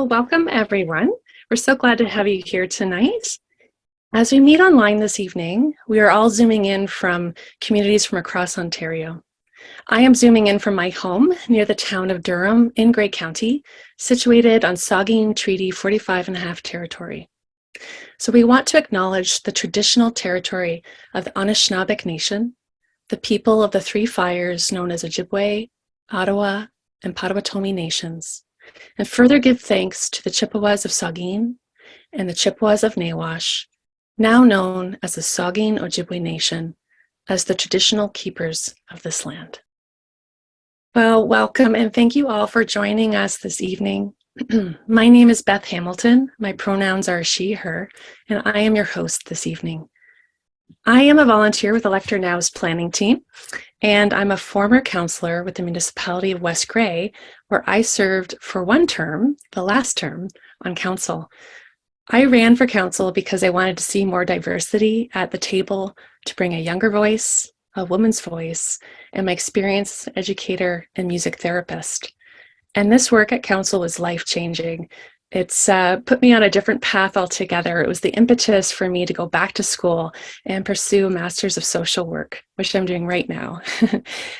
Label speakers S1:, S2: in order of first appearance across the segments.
S1: Well, welcome everyone. We're so glad to have you here tonight. As we meet online this evening, we are all zooming in from communities from across Ontario. I am zooming in from my home near the town of Durham in Grey County, situated on Saugeen Treaty 45.5 territory. So we want to acknowledge the traditional territory of the Anishinaabeg Nation, the people of the three fires known as Ojibwe, Ottawa, and Potawatomi nations, and further give thanks to the Chippewas of Saugeen and the Chippewas of Nawash, now known as the Saugeen Ojibwe Nation, as the traditional keepers of this land. Well, welcome and thank you all for joining us this evening. My name is Beth Hamilton. My pronouns are she, her, and I am your host this evening. I am a volunteer with Elector Now's planning team, and I'm a former councillor with the municipality of West Grey, where I served for one term, the last term, on council. I ran for council because I wanted to see more diversity at the table to bring a younger voice, a woman's voice, and my experience as an educator and music therapist. And this work at council was life-changing. It's put me on a different path altogether. It was the impetus for me to go back to school and pursue a Master's of Social Work, which I'm doing right now.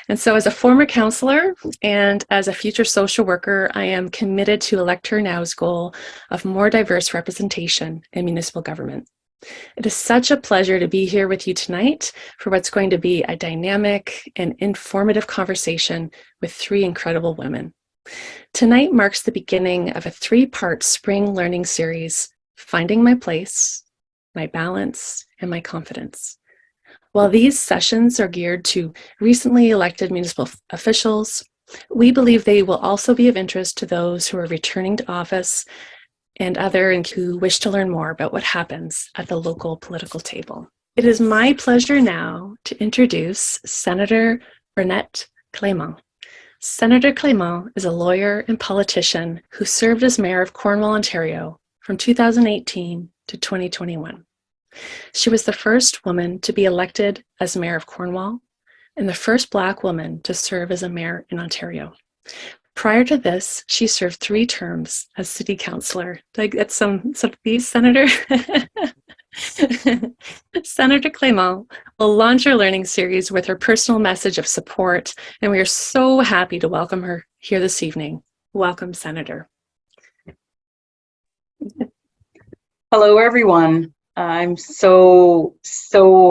S1: And so as a former counselor and as a future social worker, I am committed to Elector Now's goal of more diverse representation in municipal government. It is such a pleasure to be here with you tonight for what's going to be a dynamic and informative conversation with three incredible women. Tonight marks the beginning of a three-part spring learning series, Finding My Place, My Balance, and My Confidence. While these sessions are geared to recently elected municipal officials, we believe they will also be of interest to those who are returning to office and others who wish to learn more about what happens at the local political table. It is my pleasure now to introduce Senator Bernadette Clement. Senator Clement is a lawyer and politician who served as mayor of Cornwall, Ontario from 2018 to 2021. She was the first woman to be elected as mayor of Cornwall and the first Black woman to serve as a mayor in Ontario. Prior to this, she served 3 terms as city councillor. Did I get some of these, Senator? Senator Clement will launch our learning series with her personal message of support, and we are so happy to welcome her here this evening. Welcome, Senator.
S2: Hello, everyone. I'm so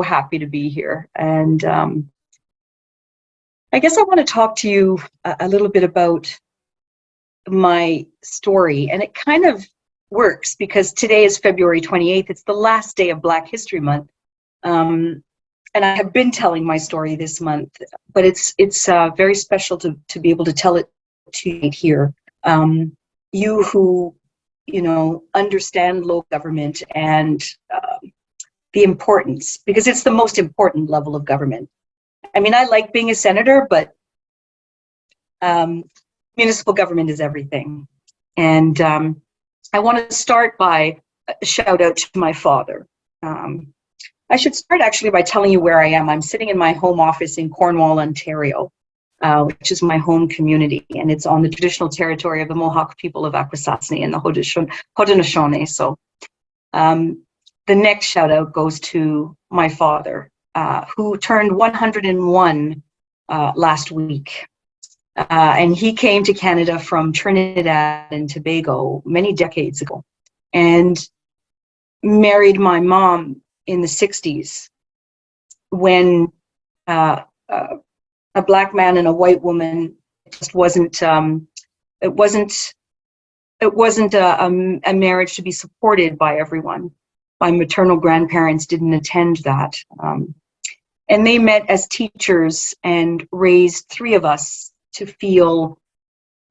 S2: happy to be here. And I guess I want to talk to you a little bit about my story, and it kind of works because today is February 28th. It's the last day of Black History Month. And I have been telling my story this month, but it's very special to be able to tell it to you here. You who, understand local government and the importance, because it's the most important level of government. I mean, I like being a senator, but municipal government is everything. And I want to start by a shout out to my father. I should start actually by telling you where I am. I'm sitting in my home office in Cornwall, Ontario, which is my home community, and it's on the traditional territory of the Mohawk people of Akwesasne and the Haudenosaunee. So the next shout out goes to my father, who turned 101 last week. And he came to Canada from Trinidad and Tobago many decades ago and married my mom in the 60s when a Black man and a white woman just wasn't a marriage to be supported by everyone. My maternal grandparents didn't attend that. And they met as teachers and raised 3 of us to feel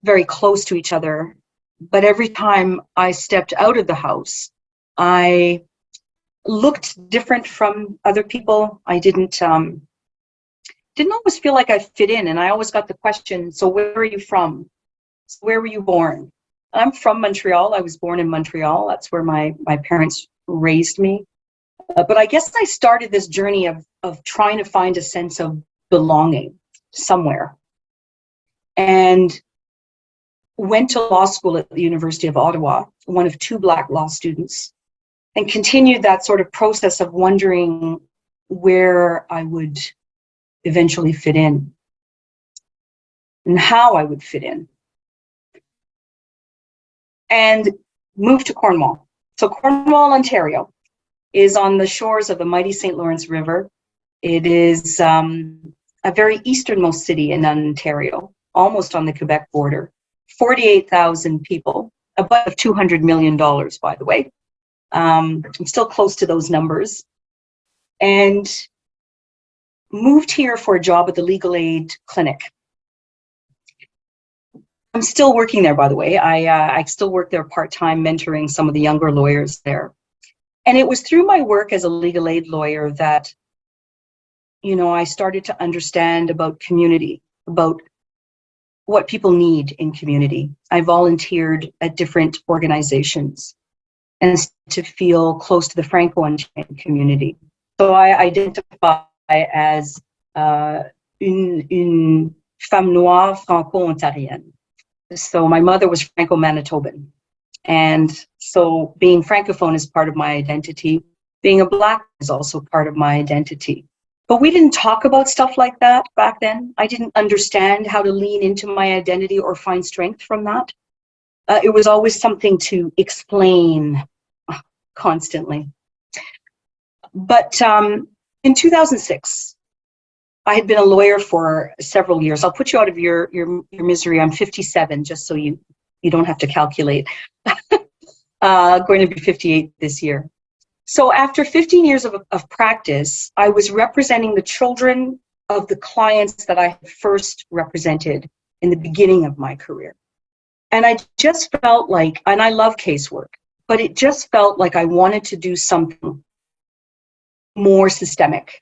S2: very close to each other. But every time I stepped out of the house, I looked different from other people. I didn't always feel like I fit in. And I always got the question, so where are you from? Where were you born? I'm from Montreal. I was born in Montreal. That's where my parents raised me. But I guess I started this journey of trying to find a sense of belonging somewhere. And went to law school at the University of Ottawa, one of two Black law students, and continued that sort of process of wondering where I would eventually fit in and how I would fit in. And moved to Cornwall. So Cornwall, Ontario is on the shores of the mighty St. Lawrence River. It is a very easternmost city in Ontario, almost on the Quebec border. 48,000 people, above $200 million, by the way. I'm still close to those numbers. And moved here for a job at the legal aid clinic. I'm still working there, by the way. I still work there part-time, mentoring some of the younger lawyers there. And it was through my work as a legal aid lawyer that, you know, I started to understand about community, about what people need in community. I volunteered at different organizations and to feel close to the Franco-Ontarian community. So I identify as une femme noire franco-ontarienne. So my mother was Franco-Manitoban. And so being Francophone is part of my identity. Being a Black is also part of my identity. But we didn't talk about stuff like that back then. I didn't understand how to lean into my identity or find strength from that. It was always something to explain constantly. But in 2006, I had been a lawyer for several years. I'll put you out of your misery. I'm 57, just so you don't have to calculate. Going to be 58 this year. So after 15 years of practice, I was representing the children of the clients that I first represented in the beginning of my career. And I just felt like, and I love casework, but it just felt like I wanted to do something more systemic.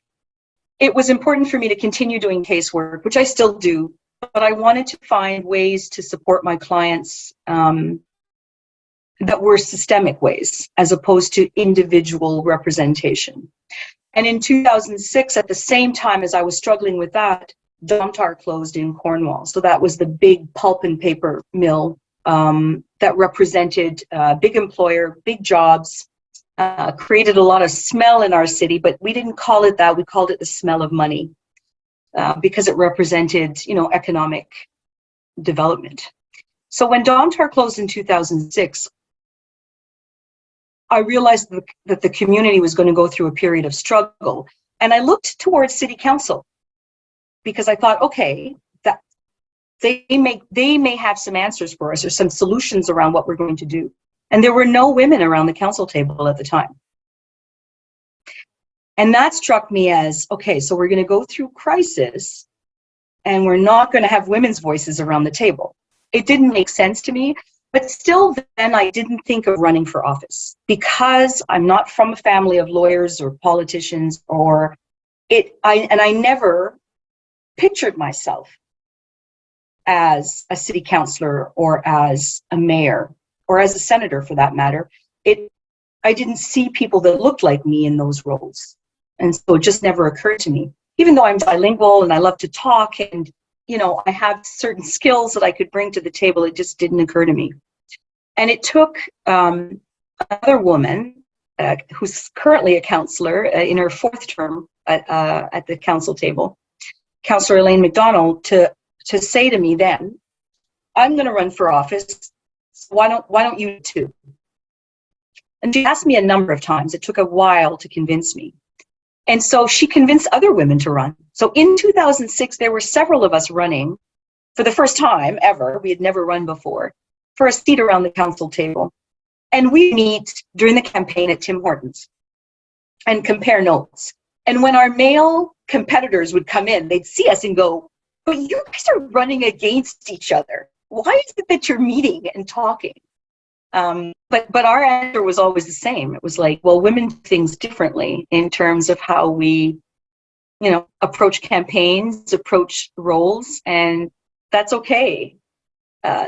S2: It was important for me to continue doing casework, which I still do, but I wanted to find ways to support my clients that were systemic ways, as opposed to individual representation. And in 2006, at the same time as I was struggling with that, Domtar closed in Cornwall. So that was the big pulp and paper mill that represented big employer, big jobs, created a lot of smell in our city, but we didn't call it that. We called it the smell of money because it represented, you know, economic development. So when Domtar closed in 2006, I realized that the community was going to go through a period of struggle. And I looked towards city council because I thought, okay, that they may have some answers for us or some solutions around what we're going to do. And there were no women around the council table at the time. And that struck me as, okay, so we're going to go through crisis and we're not going to have women's voices around the table. It didn't make sense to me. But still then I didn't think of running for office because I'm not from a family of lawyers or politicians I never pictured myself as a city councillor or as a mayor or as a senator for that matter. I didn't see people that looked like me in those roles. And so it just never occurred to me, even though I'm bilingual and I love to talk and, you know, I have certain skills that I could bring to the table. It just didn't occur to me. And it took another woman who's currently a councillor in her fourth term at the council table, Councillor Elaine McDonald, to say to me then, I'm going to run for office. So why don't you too? And she asked me a number of times. It took a while to convince me. And so she convinced other women to run. So in 2006, there were several of us running for the first time ever. We had never run before for a seat around the council table. And we meet during the campaign at Tim Hortons and compare notes. And when our male competitors would come in, they'd see us and go, but you guys are running against each other. Why is it that you're meeting and talking? But our answer was always the same. It was like, well, women do things differently in terms of how we, you know, approach campaigns, approach roles, and that's okay.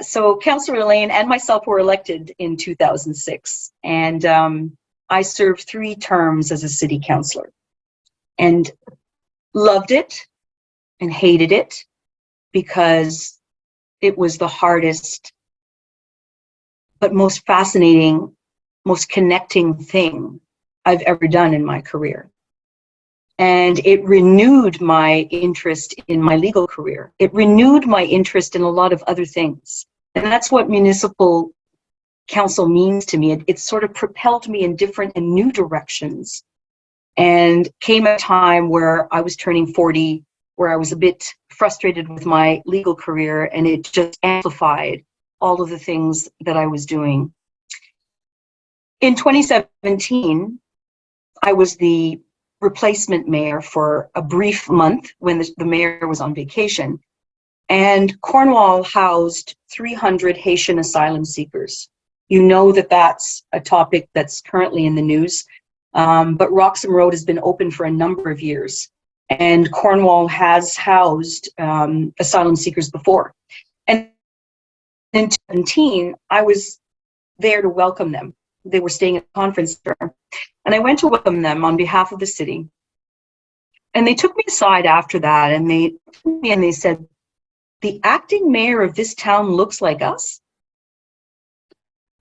S2: So Councillor Elaine and myself were elected in 2006, and I served 3 terms as a city councillor and loved it and hated it because it was the hardest but most fascinating, most connecting thing I've ever done in my career. And it renewed my interest in my legal career. It renewed my interest in a lot of other things. And that's what municipal council means to me. It sort of propelled me in different and new directions. And came a time where I was turning 40, where I was a bit frustrated with my legal career, and it just amplified all of the things that I was doing. In 2017, I was the replacement mayor for a brief month when the mayor was on vacation. And Cornwall housed 300 Haitian asylum seekers. You know that that's a topic that's currently in the news, but Roxham Road has been open for a number of years. And Cornwall has housed asylum seekers before. And in 2017, I was there to welcome them. They were staying at a conference center. And I went to welcome them on behalf of the city. And they took me aside after that, and they said, "The acting mayor of this town looks like us."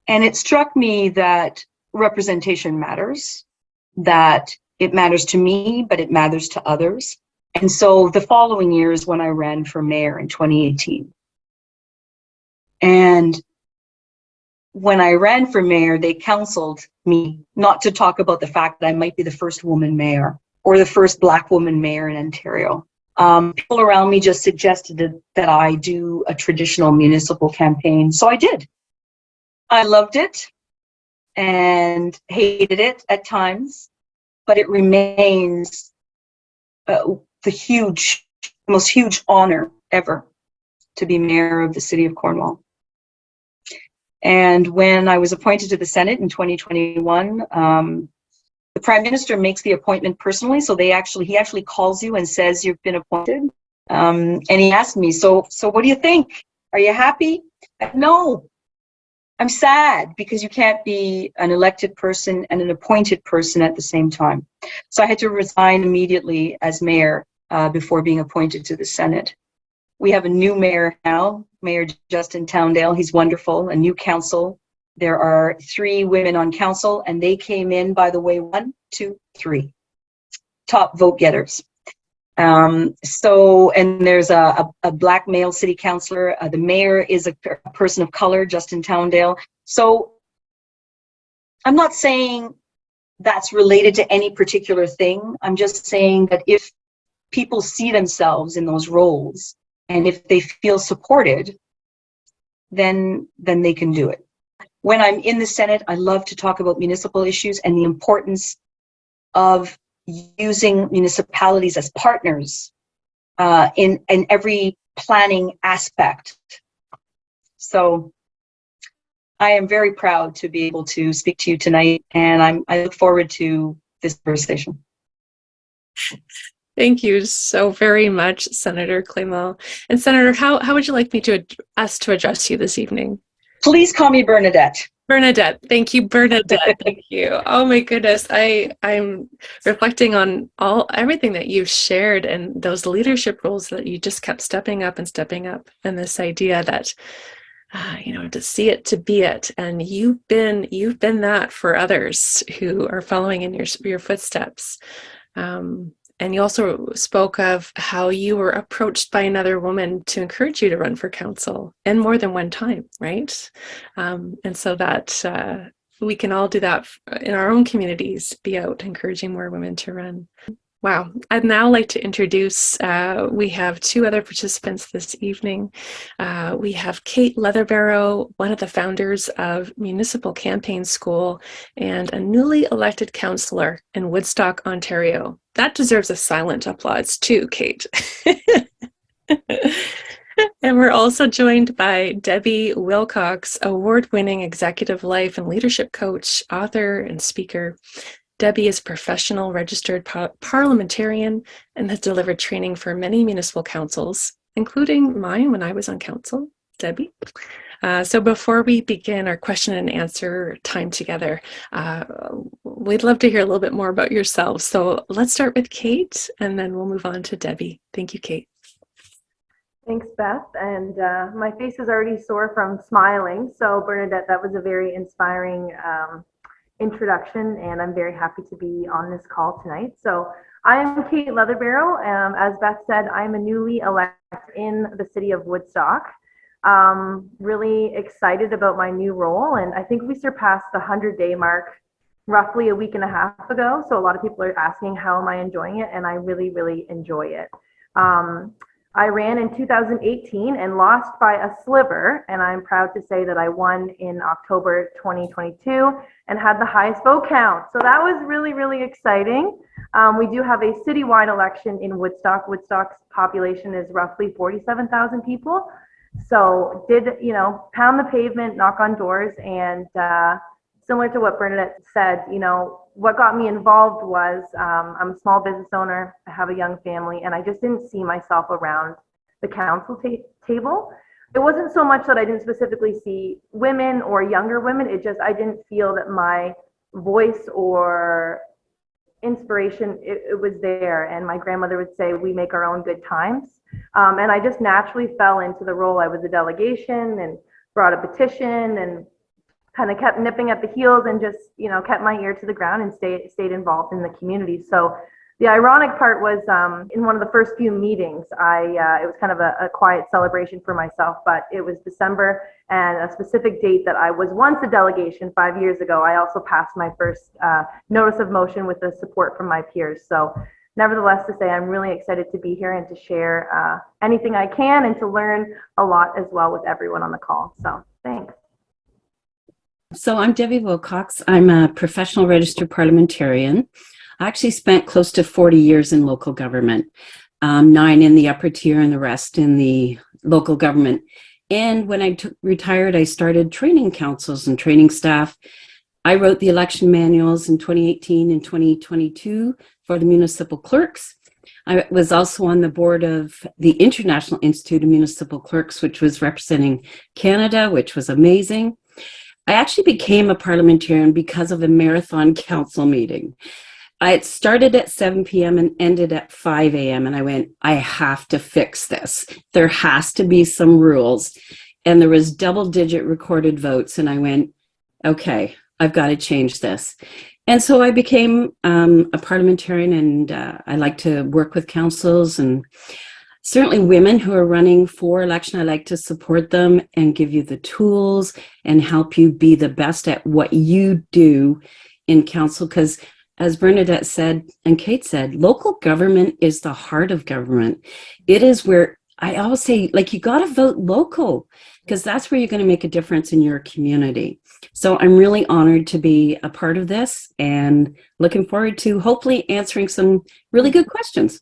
S2: And it struck me that representation matters, that it matters to me, but it matters to others. And so the following year is when I ran for mayor in 2018. And when I ran for mayor, they counseled me not to talk about the fact that I might be the first woman mayor or the first Black woman mayor in Ontario. People around me just suggested that I do a traditional municipal campaign. So I did. I loved it and hated it at times, but it remains the most huge honor ever to be mayor of the city of Cornwall. And when I was appointed to the Senate in 2021, the Prime Minister makes the appointment personally. So he actually calls you and says, "You've been appointed." And he asked me, so what do you think? Are you happy? No, I'm sad, because you can't be an elected person and an appointed person at the same time. So I had to resign immediately as mayor before being appointed to the Senate. We have a new mayor now, Mayor Justin Towndale. He's wonderful. A new council. There are 3 women on council, and they came in, by the way, 1, 2, 3 top vote getters. And there's a Black male city councillor. The mayor is a person of color, Justin Towndale. So I'm not saying that's related to any particular thing. I'm just saying that if people see themselves in those roles, and if they feel supported, then they can do it. When I'm in the Senate, I love to talk about municipal issues and the importance of using municipalities as partners in every planning aspect. So I am very proud to be able to speak to you tonight, and I look forward to this conversation.
S1: Thank you so very much, Senator Clement. And Senator, how would you like me to address you this evening?
S2: Please call me Bernadette.
S1: Bernadette. Thank you, Bernadette. Thank you. Oh my goodness. I'm reflecting on everything that you've shared and those leadership roles that you just kept stepping up. And this idea that, to see it, to be it. And you've been that for others who are following in your footsteps. And you also spoke of how you were approached by another woman to encourage you to run for council, and more than one time, right? And so that we can all do that in our own communities, be out encouraging more women to run. Wow. I'd now like to introduce, we have 2 other participants this evening. We have Kate Leatherbarrow, one of the founders of Municipal Campaign School and a newly elected councillor in Woodstock, Ontario. That deserves a silent applause too, Kate. And we're also joined by Debi Wilcox, award-winning executive life and leadership coach, author, and speaker. Debi is a professional registered parliamentarian and has delivered training for many municipal councils, including mine when I was on council, Debi. So before we begin our question and answer time together, we'd love to hear a little bit more about yourselves. So let's start with Kate, and then we'll move on to Debi. Thank you, Kate.
S3: Thanks, Beth. And my face is already sore from smiling. So, Bernadette, that was a very inspiring introduction, and I'm very happy to be on this call tonight. So, I'm Kate Leatherbarrow. As Beth said, I'm a newly elected in the city of Woodstock. Really excited about my new role, and I think we surpassed the 100-day mark roughly a week and a half ago. So a lot of people are asking, how am I enjoying it? And I really, really enjoy it. I ran in 2018 and lost by a sliver, and I'm proud to say that I won in October 2022 and had the highest vote count. So that was really, really exciting. We do have a citywide election in Woodstock. Woodstock's population is roughly 47,000 people. So did, pound the pavement, knock on doors, and similar to what Bernadette said, what got me involved was I'm a small business owner, I have a young family, and I just didn't see myself around the council table. It wasn't so much that I didn't specifically see women or younger women, I didn't feel that my voice or inspiration, it was there. And my grandmother would say, we make our own good times. And I just naturally fell into the role. I was a delegation and brought a petition and kind of kept nipping at the heels and just, kept my ear to the ground and stayed involved in the community. So the ironic part was in one of the first few meetings, it was kind of a quiet celebration for myself, but it was December and a specific date that I was once a delegation 5 years ago. I also passed my first notice of motion with the support from my peers. So nevertheless, to say I'm really excited to be here and to share anything I can and to learn a lot as well with everyone on the call. So thanks.
S4: So I'm Debi Wilcox. I'm a professional registered parliamentarian. I actually spent close to 40 years in local government, 9 in the upper tier and the rest in the local government. And when I retired, I started training councils and training staff. I wrote the election manuals in 2018 and 2022 for the municipal clerks. I was also on the board of the International Institute of Municipal Clerks, which was representing Canada, which was amazing. I actually became a parliamentarian because of a marathon council meeting. It started at 7 p.m. and ended at 5 a.m. And I went, I have to fix this. There has to be some rules. And there was double-digit recorded votes. And I went, okay, I've got to change this. And so I became a parliamentarian, and I like to work with councils and certainly women who are running for election. I like to support them and give you the tools and help you be the best at what you do in council. Because as Bernadette said and Kate said, local government is the heart of government. It is where I always say, you got to vote local, because that's where you're going to make a difference in your community. So I'm really honored to be a part of this and looking forward to hopefully answering some really good questions.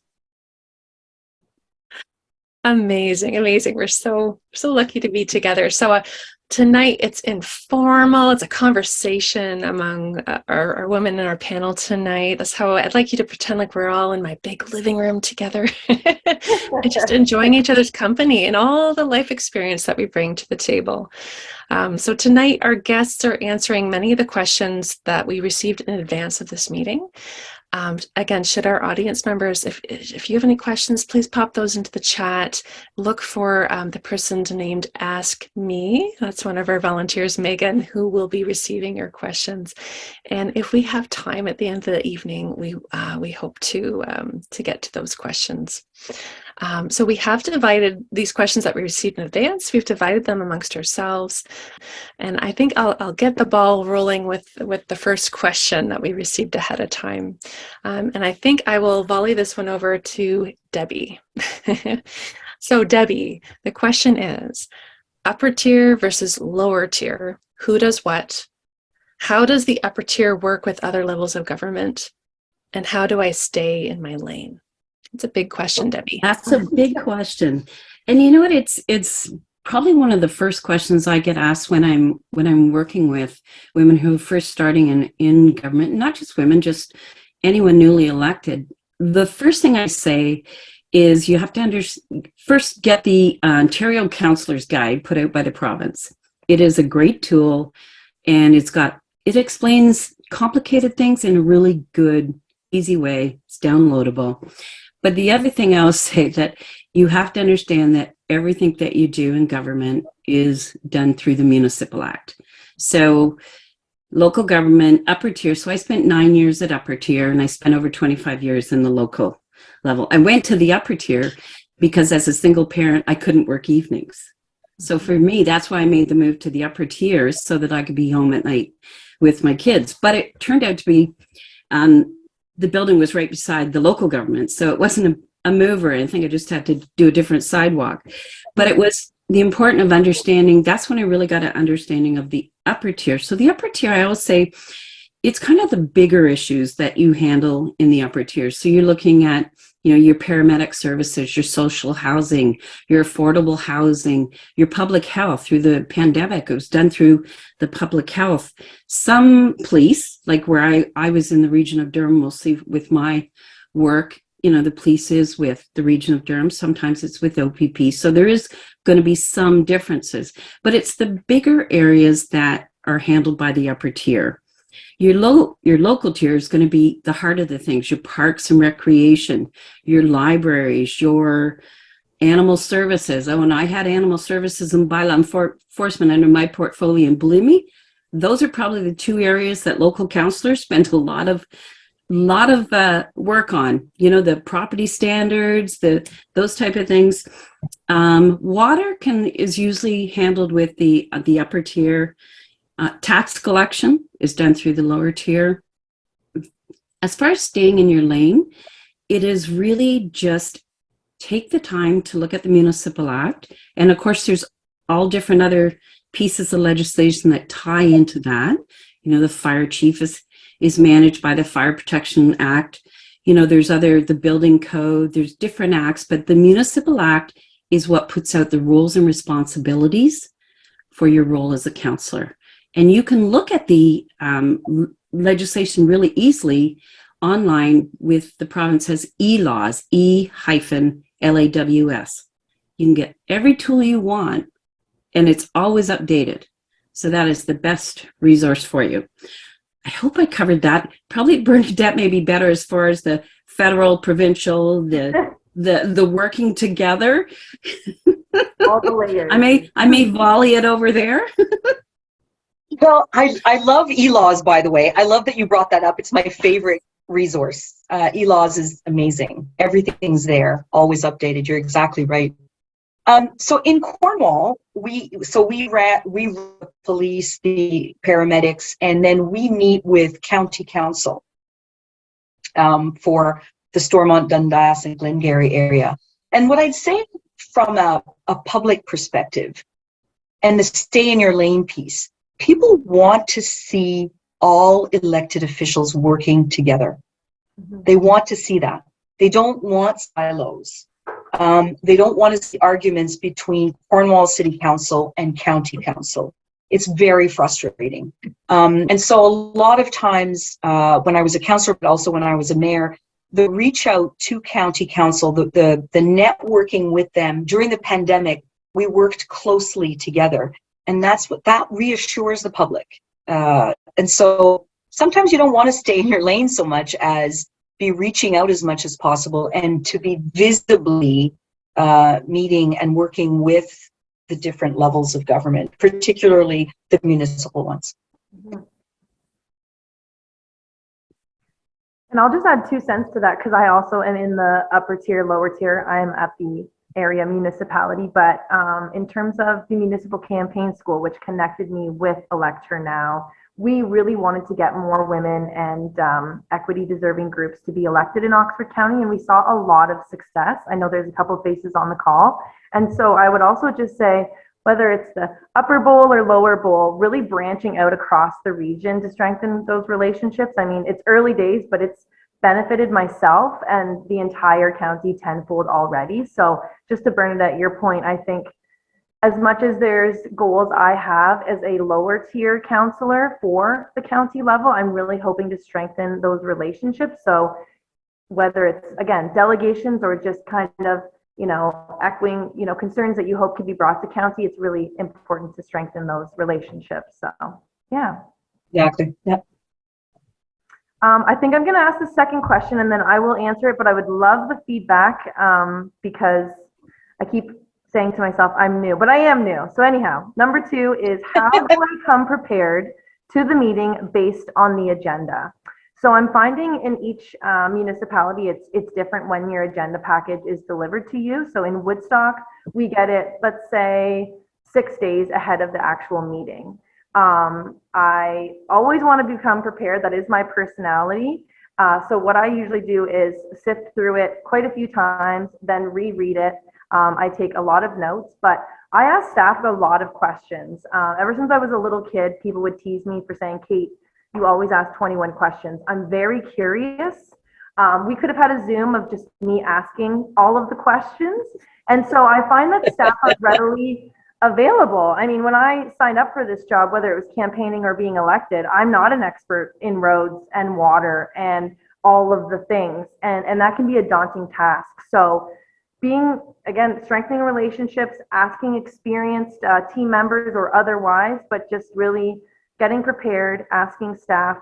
S1: Amazing, amazing. We're so lucky to be together. So tonight it's informal. It's a conversation among our women in our panel tonight. That's how I'd like you to pretend like we're all in my big living room together and just enjoying each other's company and all the life experience that we bring to the table. So tonight our guests are answering many of the questions that we received in advance of this meeting. Again, should our audience members, if you have any questions, please pop those into the chat. Look for the person named Ask Me. That's one of our volunteers, Megan, who will be receiving your questions. And if we have time at the end of the evening, we hope to get to those questions. So we have divided these questions that we received in advance. We've divided them amongst ourselves. And I think I'll get the ball rolling with the first question that we received ahead of time. And I think I will volley this one over to Debi. So Debi, the question is, upper tier versus lower tier, who does what? How does the upper tier work with other levels of government? And how do I stay in my lane? It's a big question, Debi.
S4: That's a big question. And you know what? It's probably one of the first questions I get asked when I'm working with women who are first starting in government, not just women, just anyone newly elected. The first thing I say is you have to first get the Ontario Councillor's Guide put out by the province. It is a great tool, and it explains complicated things in a really good, easy way. It's downloadable. But the other thing I'll say that you have to understand that everything that you do in government is done through the Municipal Act. So local government, upper tier. So I spent 9 years at upper tier and I spent over 25 years in the local level. I went to the upper tier because as a single parent, I couldn't work evenings. So for me, that's why I made the move to the upper tiers so that I could be home at night with my kids. But it turned out to be, the building was right beside the local government. So it wasn't a move or anything. I just had to do a different sidewalk. But it was the importance of understanding. That's when I really got an understanding of the upper tier. So the upper tier, I always say, it's kind of the bigger issues that you handle in the upper tier. So you're looking at, your paramedic services, your social housing, your affordable housing, your public health. Through the pandemic, it was done through the public health. Some police, like where I was in the region of Durham, mostly with my work, the police is with the region of Durham. Sometimes it's with OPP. So there is going to be some differences, but it's the bigger areas that are handled by the upper tier. Your local tier is going to be the heart of the things, your parks and recreation, your libraries, your animal services. Oh, and I had animal services and bylaw enforcement under my portfolio. And believe me, those are probably the two areas that local councillors spend a lot of work on. The property standards, those type of things. Water is usually handled with the upper tier. Tax collection is done through the lower tier. As far as staying in your lane, it is really just take the time to look at the Municipal Act. And of course, there's all different other pieces of legislation that tie into that. The fire chief is managed by the Fire Protection Act. There's the building code, there's different acts, but the Municipal Act is what puts out the rules and responsibilities for your role as a councillor. And you can look at the legislation really easily online with the province has e-laws, E-LAWS. You can get every tool you want, and it's always updated. So that is the best resource for you. I hope I covered that. Probably Bernadette may be better as far as the federal, provincial, the working together.
S3: All the layers.
S4: I may volley it over there.
S2: Well, I love e-laws, by the way. I love that you brought that up. It's my favorite resource. E-laws is amazing. Everything's there, always updated. You're exactly right. So in Cornwall, we police, the paramedics, and then we meet with county council for the Stormont, Dundas, and Glengarry area. And what I'd say from a public perspective and the stay in your lane piece, people want to see all elected officials working together. Mm-hmm. They want to see that. They don't want silos. They don't want to see arguments between Cornwall City Council and County Council. It's very frustrating. And so a lot of times when I was a councillor, but also when I was a mayor, the reach out to County Council, the networking with them during the pandemic, we worked closely together. And that reassures the public. And so sometimes you don't want to stay in your lane so much as be reaching out as much as possible and to be visibly meeting and working with the different levels of government, particularly the municipal ones.
S3: Mm-hmm. And I'll just add 2 cents to that because I also am in the upper tier, lower tier. I am at the area municipality, but in terms of the municipal campaign school, which connected me with Elector Now, we really wanted to get more women and equity deserving groups to be elected in Oxford County, and we saw a lot of success. I know there's a couple of faces on the call, and so I would also just say, whether it's the upper bowl or lower bowl, really branching out across the region to strengthen those relationships. I mean, it's early days, but it's benefited myself and the entire county tenfold already. So just to Bernadette, your point, I think as much as there's goals I have as a lower tier councillor for the county level, I'm really hoping to strengthen those relationships. So whether it's, again, delegations or just kind of, echoing, concerns that you hope could be brought to county, it's really important to strengthen those relationships. So, yeah.
S2: Exactly. Yep.
S3: I think I'm going to ask the second question and then I will answer it, but I would love the feedback because I keep saying to myself, I'm new, but I am new. So anyhow, number 2 is how do I come prepared to the meeting based on the agenda? So I'm finding in each municipality, it's different when your agenda package is delivered to you. So in Woodstock, we get it, let's say 6 days ahead of the actual meeting. I always want to become prepared. That is my personality. So what I usually do is sift through it quite a few times, then reread it. I take a lot of notes, but I ask staff a lot of questions. Ever since I was a little kid, people would tease me for saying, Kate, you always ask 21 questions. I'm very curious. We could have had a Zoom of just me asking all of the questions. And so I find that staff are readily available. I mean, when I signed up for this job, whether it was campaigning or being elected, I'm not an expert in roads and water and all of the things. And that can be a daunting task. So being, again, strengthening relationships, asking experienced team members or otherwise, but just really getting prepared, asking staff,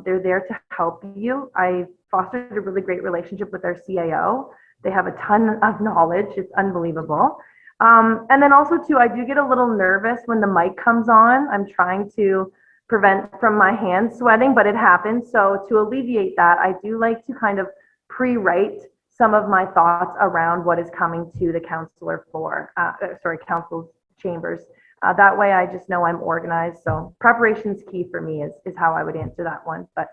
S3: they're there to help you. I fostered a really great relationship with our CAO. They have a ton of knowledge. It's unbelievable. And then also too, I do get a little nervous when the mic comes on. I'm trying to prevent from my hands sweating, but it happens. So to alleviate that, I do like to kind of pre-write some of my thoughts around what is coming to the council's chambers. That way I just know I'm organized. So preparation's key for me is how I would answer that one. But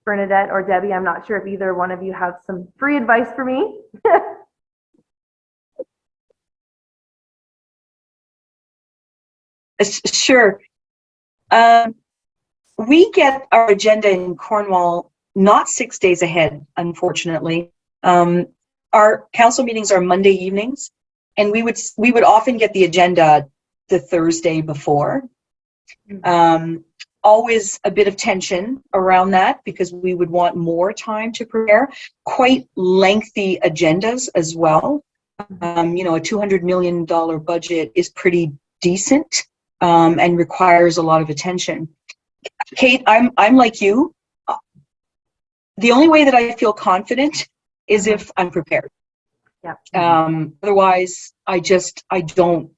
S3: Bernadette or Debbie, I'm not sure if either one of you have some free advice for me.
S2: Sure. We get our agenda in Cornwall not 6 days ahead, unfortunately. Our council meetings are Monday evenings, and we would often get the agenda the Thursday before. Always a bit of tension around that because we would want more time to prepare. Quite lengthy agendas as well. You know, a $200 million budget is pretty decent and requires a lot of attention. Kate, I'm like you. The only way that I feel confident is if I'm prepared.
S3: Yeah.
S2: Otherwise, I don't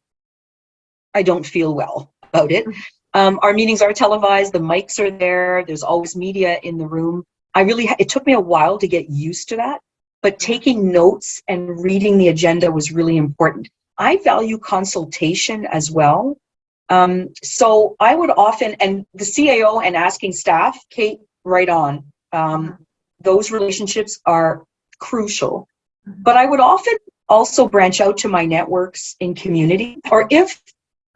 S2: feel well about it. Our meetings are televised. The mics are there. There's always media in the room. It took me a while to get used to that, but taking notes and reading the agenda was really important. I value consultation as well. So I would often, and the CAO and asking staff, Kate, right on. Those relationships are crucial. But I would often also branch out to my networks in community, or if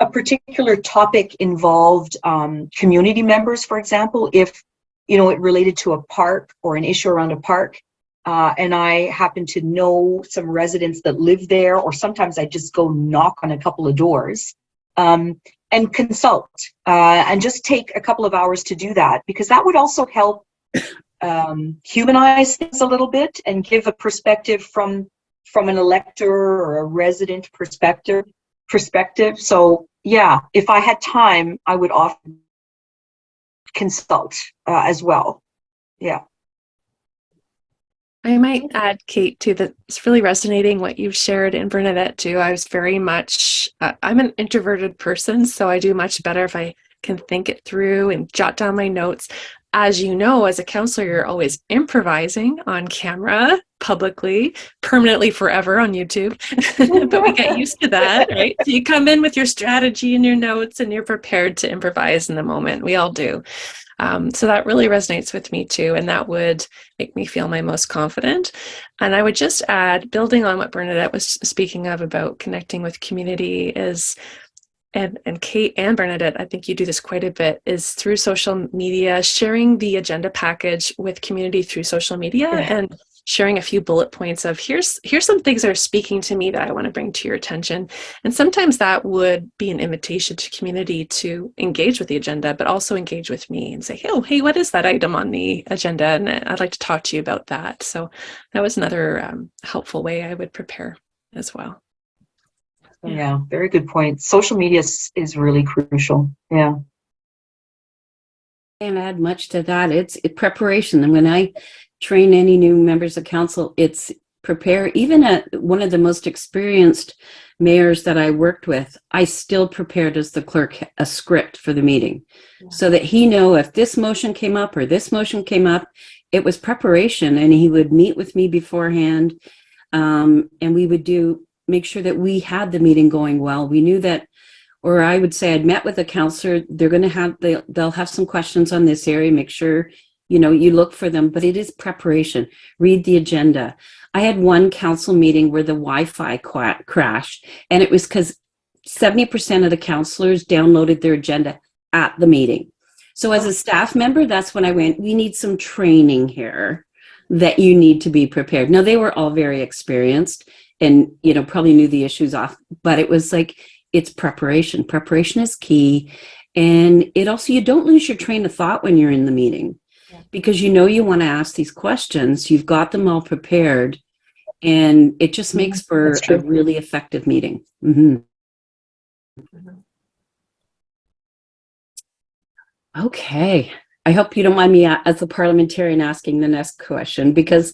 S2: a particular topic involved community members, for example, if it related to a park or an issue around a park, and I happen to know some residents that live there, or sometimes I just go knock on a couple of doors and consult and just take a couple of hours to do that, because that would also help humanize things a little bit and give a perspective from an elector or a resident perspective. So yeah, if I had time, I would often consult as well. Yeah.
S1: I might add, Kate, too, that it's really resonating what you've shared, and Bernadette too. I was very much, I'm an introverted person, so I do much better if I can think it through and jot down my notes. As you know, as a counselor, you're always improvising on camera, publicly, permanently, forever on YouTube. But we get used to that, right? So you come in with your strategy and your notes, and you're prepared to improvise in the moment. We all do. So that really resonates with me too, and that would make me feel my most confident. And I would just add, building on what Bernadette was speaking of about connecting with community is, and Kate and Bernadette, I think you do this quite a bit, is through social media, sharing the agenda package with community through social media, and sharing a few bullet points of here's some things that are speaking to me that I want to bring to your attention. And sometimes that would be an invitation to community to engage with the agenda, but also engage with me and say, oh, hey, what is that item on the agenda? And I'd like to talk to you about that. So that was another helpful way I would prepare as well.
S2: Yeah, very good point. Social media is really crucial. Yeah.
S4: Can't add much to that. It's preparation. And when I train any new members of council, it's prepare. Even at one of the most experienced mayors that I worked with, I still prepared as the clerk a script for the meeting, so that he know if this motion came up or this motion came up, it was preparation, and he would meet with me beforehand, and we would make sure that we had the meeting going well. We knew that, or I would say I'd met with a counselor, they'll have some questions on this area, make sure, you look for them, but it is preparation. Read the agenda. I had one council meeting where the Wi-Fi crashed, and it was because 70% of the councillors downloaded their agenda at the meeting. So as a staff member, that's when I went, we need some training here that you need to be prepared. Now, they were all very experienced and, probably knew the issues off, but it was like, it's preparation. Preparation is key. And it also, you don't lose your train of thought when you're in the meeting, because you want to ask these questions. You've got them all prepared, and it just makes for a really effective meeting. Mm-hmm. Okay. I hope you don't mind me as a parliamentarian asking the next question, because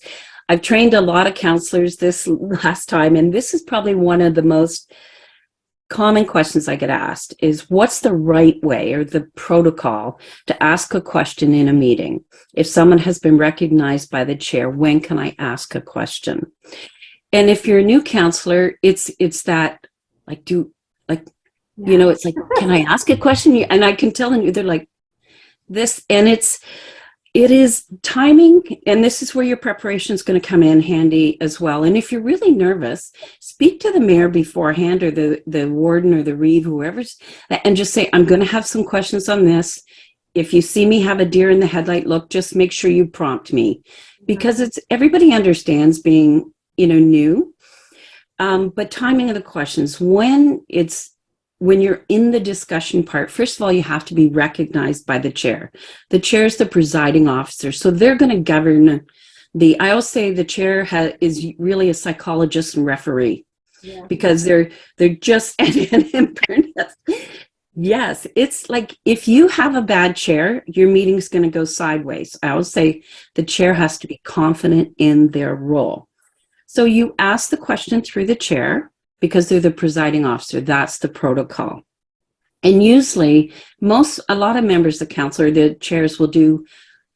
S4: I've trained a lot of counselors this last time, and this is probably one of the most common questions I get asked is, what's the right way or the protocol to ask a question in a meeting? If someone has been recognized by the chair, when can I ask a question? And if you're a new counselor, it's that it's like, can I ask a question? And I can tell you, they're like this, and it is timing, and this is where your preparation is going to come in handy as well. And if you're really nervous, speak to the mayor beforehand, or the warden or the reeve, whoever's, and just say, I'm going to have some questions on this. If you see me have a deer in the headlight look, just make sure you prompt me, because everybody understands being, new. But timing of the questions, when you're in the discussion part, first of all, you have to be recognized by the chair. The chair is the presiding officer, so they're going to govern I always say the chair is really a psychologist and referee, because they're just, and yes, it's like, if you have a bad chair, your meeting's going to go sideways. I always say the chair has to be confident in their role. So you ask the question through the chair, because they're the presiding officer. That's the protocol. And usually, a lot of members of council, or the chairs, will do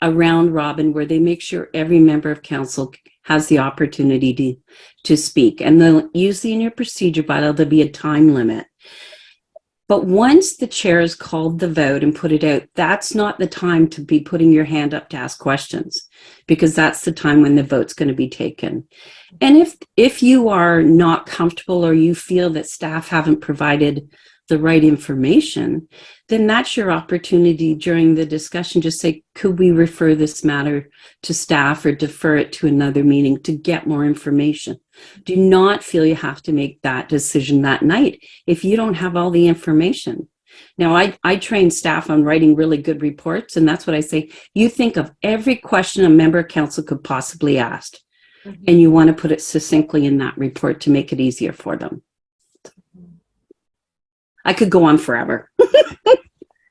S4: a round robin where they make sure every member of council has the opportunity to speak. And they'll usually, in your procedure bylaw, there'll be a time limit. But once the chair has called the vote and put it out, that's not the time to be putting your hand up to ask questions, because that's the time when the vote's going to be taken. And if you are not comfortable, or you feel that staff haven't provided the right information, then that's your opportunity during the discussion. Just say, could we refer this matter to staff or defer it to another meeting to get more information? Do not feel you have to make that decision that night if you don't have all the information. Now, I train staff on writing really good reports, and that's what I say. You think of every question a member of council could possibly ask, and you want to put it succinctly in that report to make it easier for them. I could go on forever.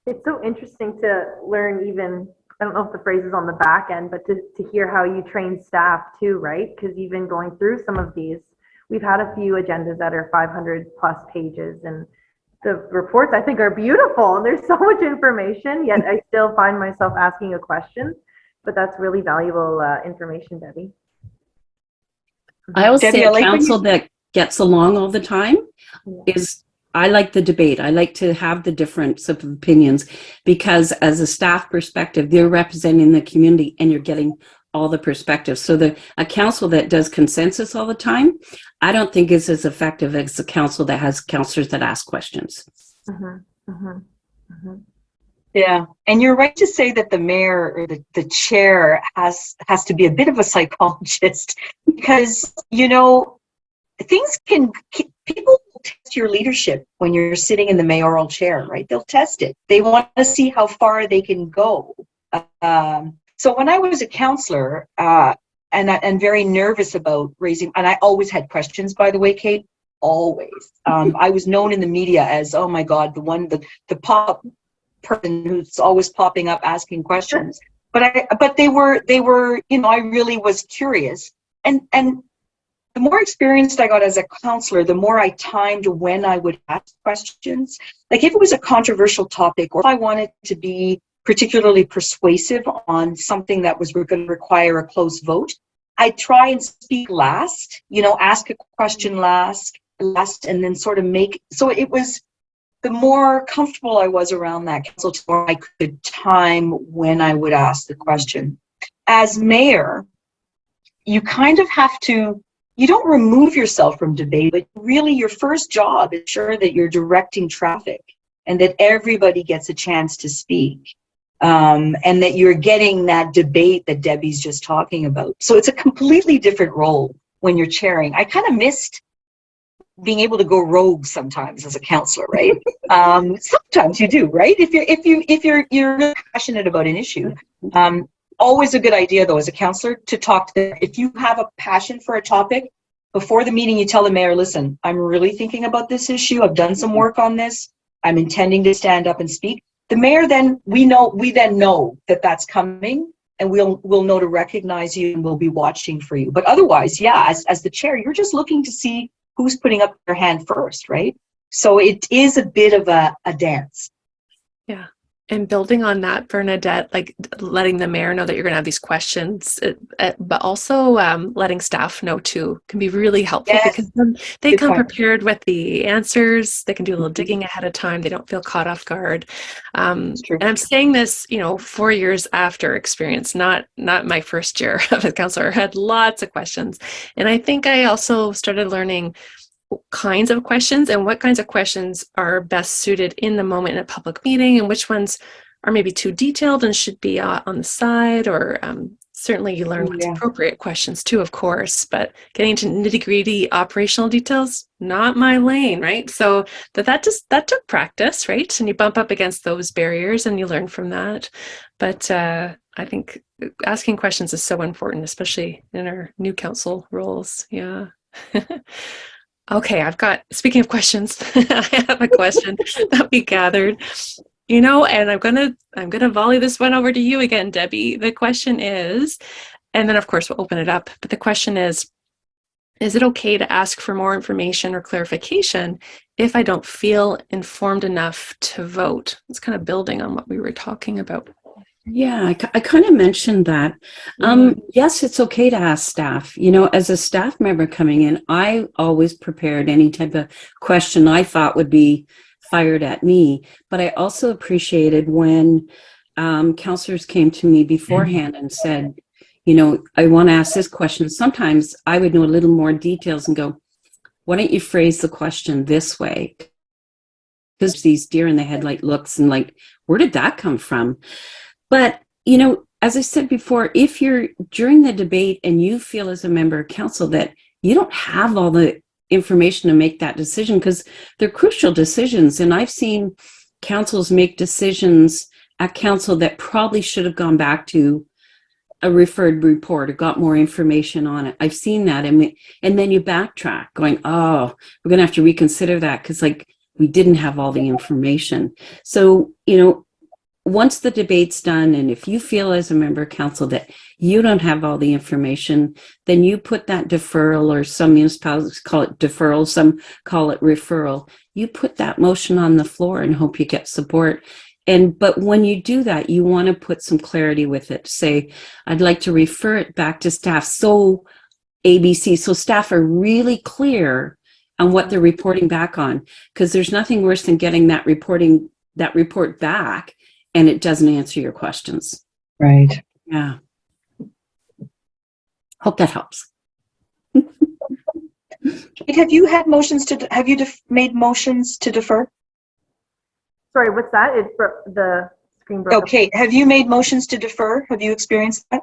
S3: It's so interesting to learn, even, I don't know if the phrase is on the back end, but to hear how you train staff too, right? Because even going through some of these, we've had a few agendas that are 500 plus pages, and the reports, I think, are beautiful, and there's so much information, yet I still find myself asking a question. But that's really valuable information, Debi.
S4: I always say a council that gets along all the time is, I like the debate. I like to have the difference of opinions, because as a staff perspective, they're representing the community and you're getting all the perspectives. So a council that does consensus all the time, I don't think is as effective as a council that has councillors that ask questions.
S2: Yeah, and you're right to say that the mayor or the chair has to be a bit of a psychologist, because, people will test your leadership when you're sitting in the mayoral chair, right? They'll test it. They want to see how far they can go. So when I was a councillor, and very nervous about raising, and I always had questions, by the way, Kate, always. I was known in the media as, oh my God, the person who's always popping up asking questions. But they were, you know, I really was curious. And the more experienced I got as a counselor, the more I timed when I would ask questions. Like if it was a controversial topic, or if I wanted to be particularly persuasive on something that was going to require a close vote, I'd try and speak last, you know, ask a question last, and then sort of so it was, the more comfortable I was around that council, the more I could time when I would ask the question. As mayor, you kind of have to, you don't remove yourself from debate, but really your first job is ensure that you're directing traffic and that everybody gets a chance to speak. And that you're getting that debate that Debbie's just talking about. So it's a completely different role when you're chairing. I kind of missed being able to go rogue sometimes as a counselor, right? Sometimes you do, right? If you're really passionate about an issue. Always a good idea though, as a counselor, to talk to them. If you have a passion for a topic, before the meeting you tell the mayor, listen, I'm really thinking about this issue. I've done some work on this. I'm intending to stand up and speak. The mayor then, we then know that that's coming, and we'll know to recognize you, and we'll be watching for you. But otherwise, yeah, as the chair, you're just looking to see who's putting up their hand first, right? So it is a bit of a dance.
S1: Yeah. And building on that, Bernadette, like letting the mayor know that you're going to have these questions, but also letting staff know too can be really helpful. Yes. Because then they come prepared with the answers. They can do a little digging ahead of time. They don't feel caught off guard. And I'm saying this, you know, 4 years after experience, not my first year of a counselor. I had lots of questions. And I think I also started learning kinds of questions and what kinds of questions are best suited in the moment in a public meeting, and which ones are maybe too detailed and should be on the side, or certainly you learn what's appropriate questions too, of course, but getting into nitty-gritty operational details, not my lane, right? So that took practice, right? And you bump up against those barriers and you learn from that. But I think asking questions is so important, especially in our new council roles. Yeah. Okay, speaking of questions, I have a question that we gathered, you know, and I'm gonna volley this one over to you again, Debbie. The question is, and then of course we'll open it up, but the question is it okay to ask for more information or clarification if I don't feel informed enough to vote? It's kind of building on what we were talking about.
S4: Yeah, I kind of mentioned that. Yes, it's okay to ask staff. You know, as a staff member coming in, I always prepared any type of question I thought would be fired at me. But I also appreciated when counselors came to me beforehand and said, you know, I want to ask this question. Sometimes I would know a little more details and go, why don't you phrase the question this way? Because these deer in the headlight looks and like, where did that come from? But, you know, as I said before, if you're during the debate and you feel as a member of council that you don't have all the information to make that decision, because they're crucial decisions. And I've seen councils make decisions at council that probably should have gone back to a referred report or got more information on it. I've seen that. And then you backtrack going, oh, we're going to have to reconsider that because like we didn't have all the information. So, you know, once the debate's done, and if you feel as a member of council that you don't have all the information, then you put that deferral, or some municipalities call it deferral, some call it referral. You put that motion on the floor and hope you get support. But when you do that, you want to put some clarity with it. Say, I'd like to refer it back to staff. So ABC, so staff are really clear on what they're reporting back on, because there's nothing worse than getting that report back and it doesn't answer your questions.
S2: Right.
S4: Yeah. Hope that helps.
S2: Have you had motions made motions to defer?
S3: Sorry, what's that? The screen broke.
S2: Okay, have you made motions to defer? Have you experienced that?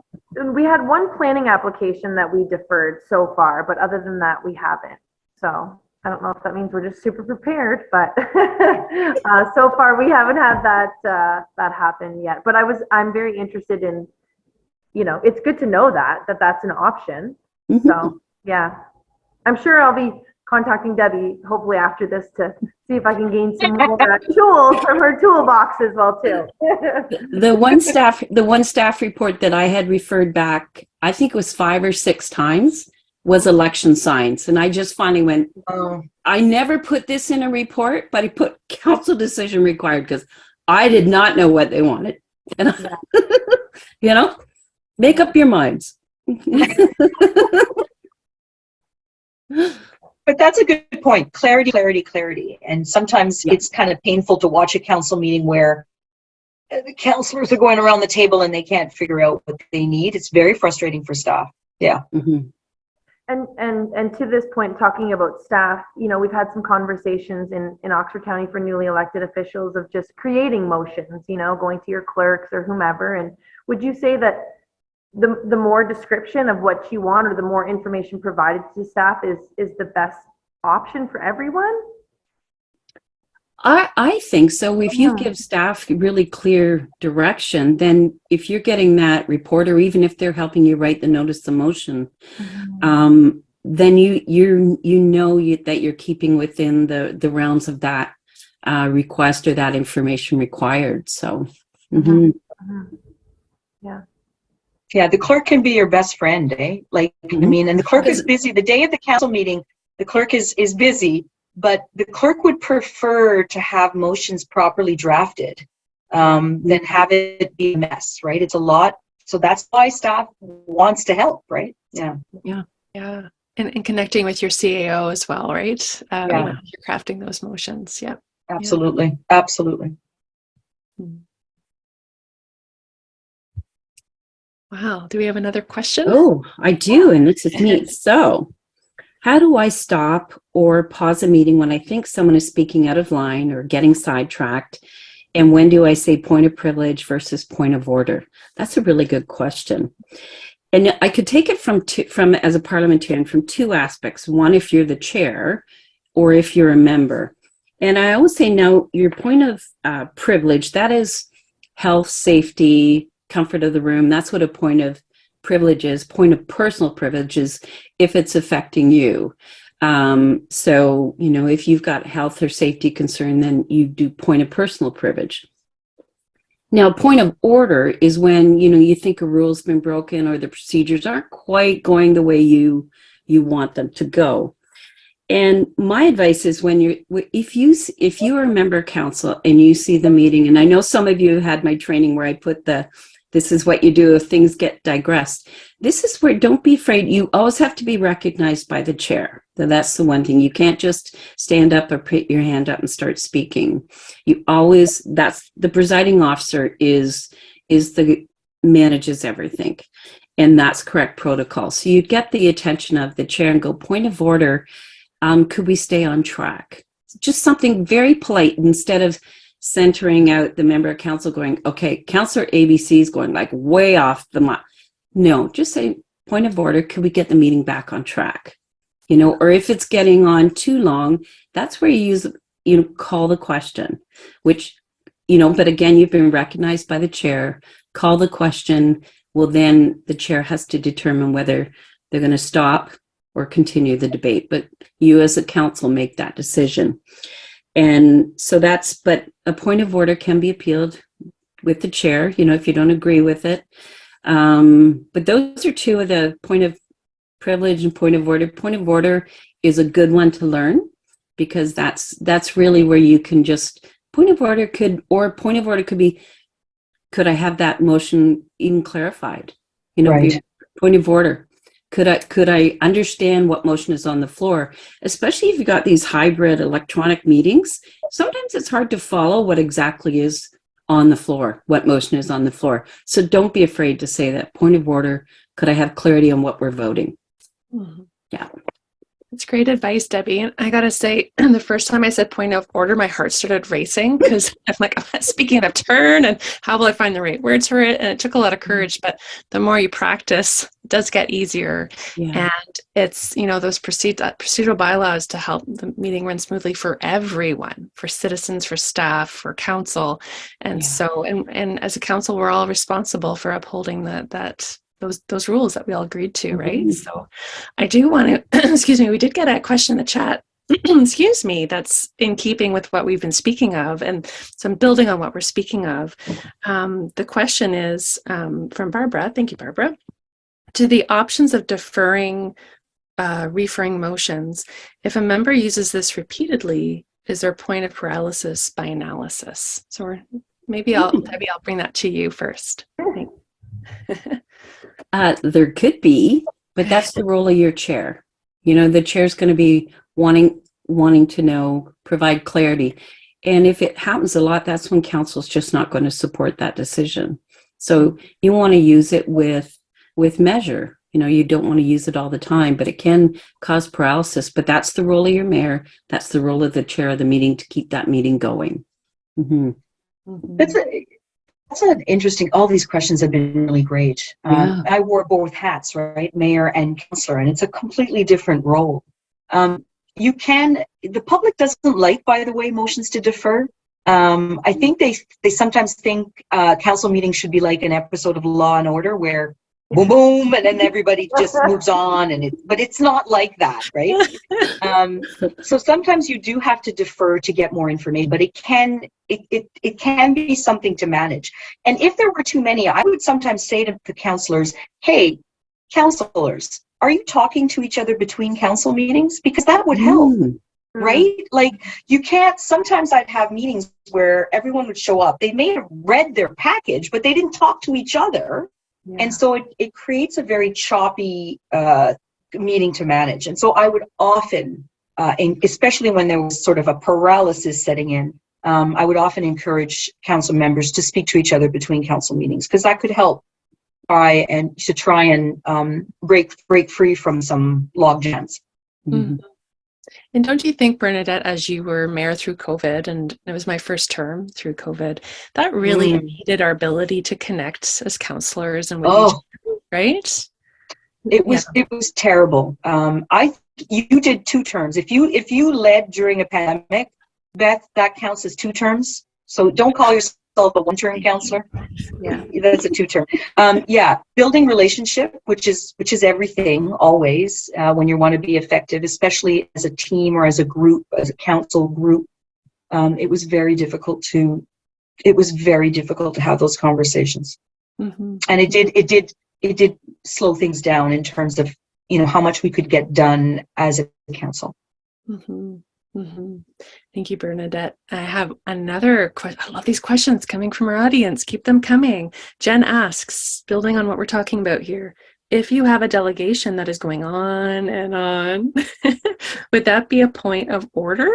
S3: We had one planning application that we deferred so far, but other than that, we haven't. So I don't know if that means we're just super prepared, but so far we haven't had that happen yet. But I'm very interested in, you know, it's good to know that's an option. Mm-hmm. So yeah, I'm sure I'll be contacting Debbie hopefully after this to see if I can gain some more tools from her toolbox as well too.
S4: The one staff report that I had referred back, I think it was 5 or 6 times, was election signs. And I just finally went,
S2: Oh,
S4: I never put this in a report, but I put council decision required because I did not know what they wanted. And you know, make up your minds.
S2: but that's a good point. Clarity, clarity, clarity. And sometimes it's kind of painful to watch a council meeting where the councillors are going around the table and they can't figure out what they need. It's very frustrating for staff. Yeah.
S4: Mm-hmm.
S3: And to this point, talking about staff, you know, we've had some conversations in Oxford County for newly elected officials of just creating motions, you know, going to your clerks or whomever. And would you say that the more description of what you want or the more information provided to staff is the best option for everyone?
S4: I think so. If you give staff really clear direction, then if you're getting that report, or even if they're helping you write the notice of motion, then you know that you're keeping within the realms of that request or that information required. So,
S2: Yeah, the clerk can be your best friend, eh? Like, I mean, and the clerk is busy. The day of the council meeting, the clerk is busy, but the clerk would prefer to have motions properly drafted than have it be a mess, right? It's a lot. So that's why staff wants to help, right? Yeah.
S1: And connecting with your CAO as well, right? When you're crafting those motions. Yeah.
S2: Absolutely. Absolutely.
S1: Wow. Do we have another question?
S4: Oh, I do. And this is neat. So, how do I stop or pause a meeting when I think someone is speaking out of line or getting sidetracked? And when do I say point of privilege versus point of order? That's a really good question. And I could take it from as a parliamentarian from 2 aspects. One, if you're the chair or if you're a member. And I always say, no, your point of privilege, that is health, safety, comfort of the room. That's what a point of privilege is. Point of personal privilege is if it's affecting you. So, you know, if you've got health or safety concern, then you do point of personal privilege. Now, point of order is when, you know, you think a rule's been broken or the procedures aren't quite going the way you want them to go. And my advice is if you are a member of council and you see the meeting, and I know some of you had my training where I put this is what you do if things get digressed. This is where, don't be afraid. You always have to be recognized by the chair. So that's the one thing. You can't just stand up or put your hand up and start speaking. That's the presiding officer manages everything. And that's correct protocol. So you'd get the attention of the chair and go, point of order. Could we stay on track? Just something very polite instead of centering out the member of council going, okay, Councillor ABC is going like way off the mark. No, just say point of order. Could we get the meeting back on track? You know, or if it's getting on too long, that's where you call the question, which, you know, but again, you've been recognized by the chair, call the question. Well, then the chair has to determine whether they're going to stop or continue the debate, but you as a council make that decision. And so but a point of order can be appealed with the chair, you know, if you don't agree with it. But those are 2 of the point of privilege and point of order. Point of order is a good one to learn because that's really where you can just, point of order could be, could I have that motion even clarified? You know,
S2: right.
S4: Point of order. Could I understand what motion is on the floor, especially if you've got these hybrid electronic meetings? Sometimes it's hard to follow what exactly is on the floor, what motion is on the floor. So don't be afraid to say that. Point of order. Could I have clarity on what we're voting?
S1: Mm-hmm.
S4: Yeah.
S1: That's great advice, Debbie. And I got to say, the first time I said point of order, my heart started racing because I'm like, I'm speaking out of turn and how will I find the right words for it? And it took a lot of courage, but the more you practice, it does get easier.
S4: Yeah.
S1: And it's, you know, those procedural bylaws to help the meeting run smoothly for everyone, for citizens, for staff, for council. And so, and as a council, we're all responsible for upholding those rules that we all agreed to, right? So I do want to, excuse me, we did get a question in the chat excuse me, that's in keeping with what we've been speaking of. And so I'm building on what we're speaking of. The question is from Barbara. Thank you, Barbara. To the options of deferring referring motions, if a member uses this repeatedly, is there a point of paralysis by analysis? So maybe I'll bring that to you first.
S4: There could be, but that's the role of your chair. The chair's going to be wanting to know, provide clarity. And if it happens a lot, that's when council's just not going to support that decision. So you want to use it with measure. You don't want to use it all the time, but it can cause paralysis. But that's the role of your mayor. That's the role of the chair of the meeting to keep that meeting going. Mm-hmm.
S2: That's an interesting, all these questions have been really great. I wore both hats, right? Mayor and councillor, and it's a completely different role. The public doesn't like, by the way, motions to defer. I think they sometimes think council meetings should be like an episode of Law and Order where boom, boom, and then everybody just moves on. But it's not like that, right? So sometimes you do have to defer to get more information, but it can be something to manage. And if there were too many, I would sometimes say to the councillors, hey, councillors, are you talking to each other between council meetings? Because that would help, right? Like you can't, sometimes I'd have meetings where everyone would show up. They may have read their package, but they didn't talk to each other. Yeah. And so it creates a very choppy meeting to manage. And so I would often, especially when there was sort of a paralysis setting in, I would often encourage council members to speak to each other between council meetings, because that could help try and break free from some log jams.
S1: Mm-hmm. And don't you think, Bernadette, as you were mayor through COVID, and it was my first term through COVID, that really impeded our ability to connect as councillors and with each other, right? It
S2: was terrible. You did 2 terms. If you led during a pandemic, Beth, that counts as 2 terms. So don't call yourself a 1-term councillor. Yeah, that's a 2-term. Building relationship, which is everything always when you want to be effective, especially as a team or as a group, as a council group. It was very difficult to have those conversations, and it did slow things down in terms of how much we could get done as a council.
S1: Mm-hmm. Mm-hmm. Thank you, Bernadette. I have another question. I love these questions coming from our audience. Keep them coming. Jen asks, building on what we're talking about here, if you have a delegation that is going on and on, would that be a point of order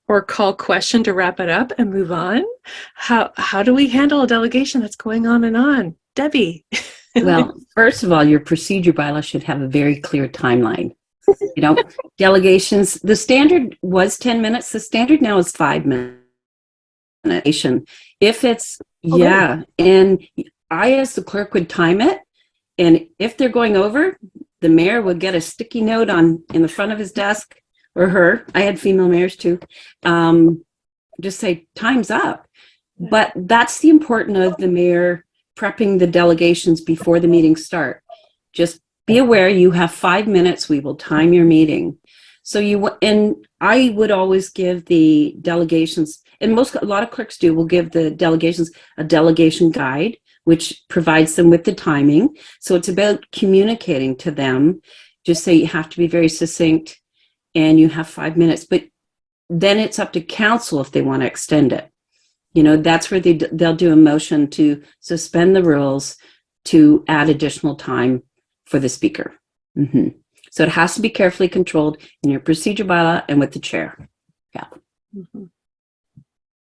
S1: or call question to wrap it up and move on? How do we handle a delegation that's going on and on? Debi.
S4: Well, first of all, your procedure bylaw should have a very clear timeline. Delegations, the standard was 10 minutes. The standard now is 5 minutes. If it's, and I, as the clerk, would time it. And if they're going over, the mayor would get a sticky note in the front of his desk, or her. I had female mayors too. Just say, time's up. But that's the importance of the mayor prepping the delegations before the meetings start. Just be aware you have 5 minutes. We will time your meeting. So I would always give the delegations, and a lot of clerks will give the delegations a delegation guide, which provides them with the timing. So it's about communicating to them. Just say you have to be very succinct and you have 5 minutes, but then it's up to council if they want to extend it. That's where they'll do a motion to suspend the rules to add additional time for the speaker. Mm-hmm. So it has to be carefully controlled in your procedure bylaw and with the chair. Yeah.
S1: Mm-hmm.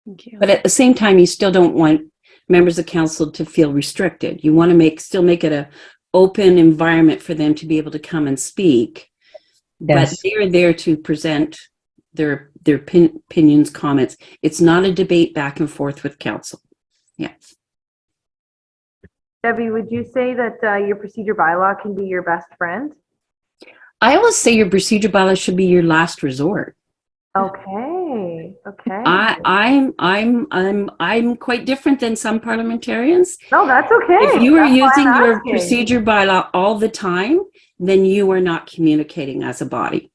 S1: Thank you.
S4: But at the same time, you still don't want members of council to feel restricted. You want to still make it an open environment for them to be able to come and speak. Yes. But they're there to present their opinions, comments. It's not a debate back and forth with council. Yeah.
S3: Debi, would you say that your procedure bylaw can be your best friend?
S4: I always say your procedure bylaw should be your last resort.
S3: Okay.
S4: I'm quite different than some parliamentarians.
S3: No, that's okay.
S4: If you are using your procedure bylaw all the time, then you are not communicating as a body.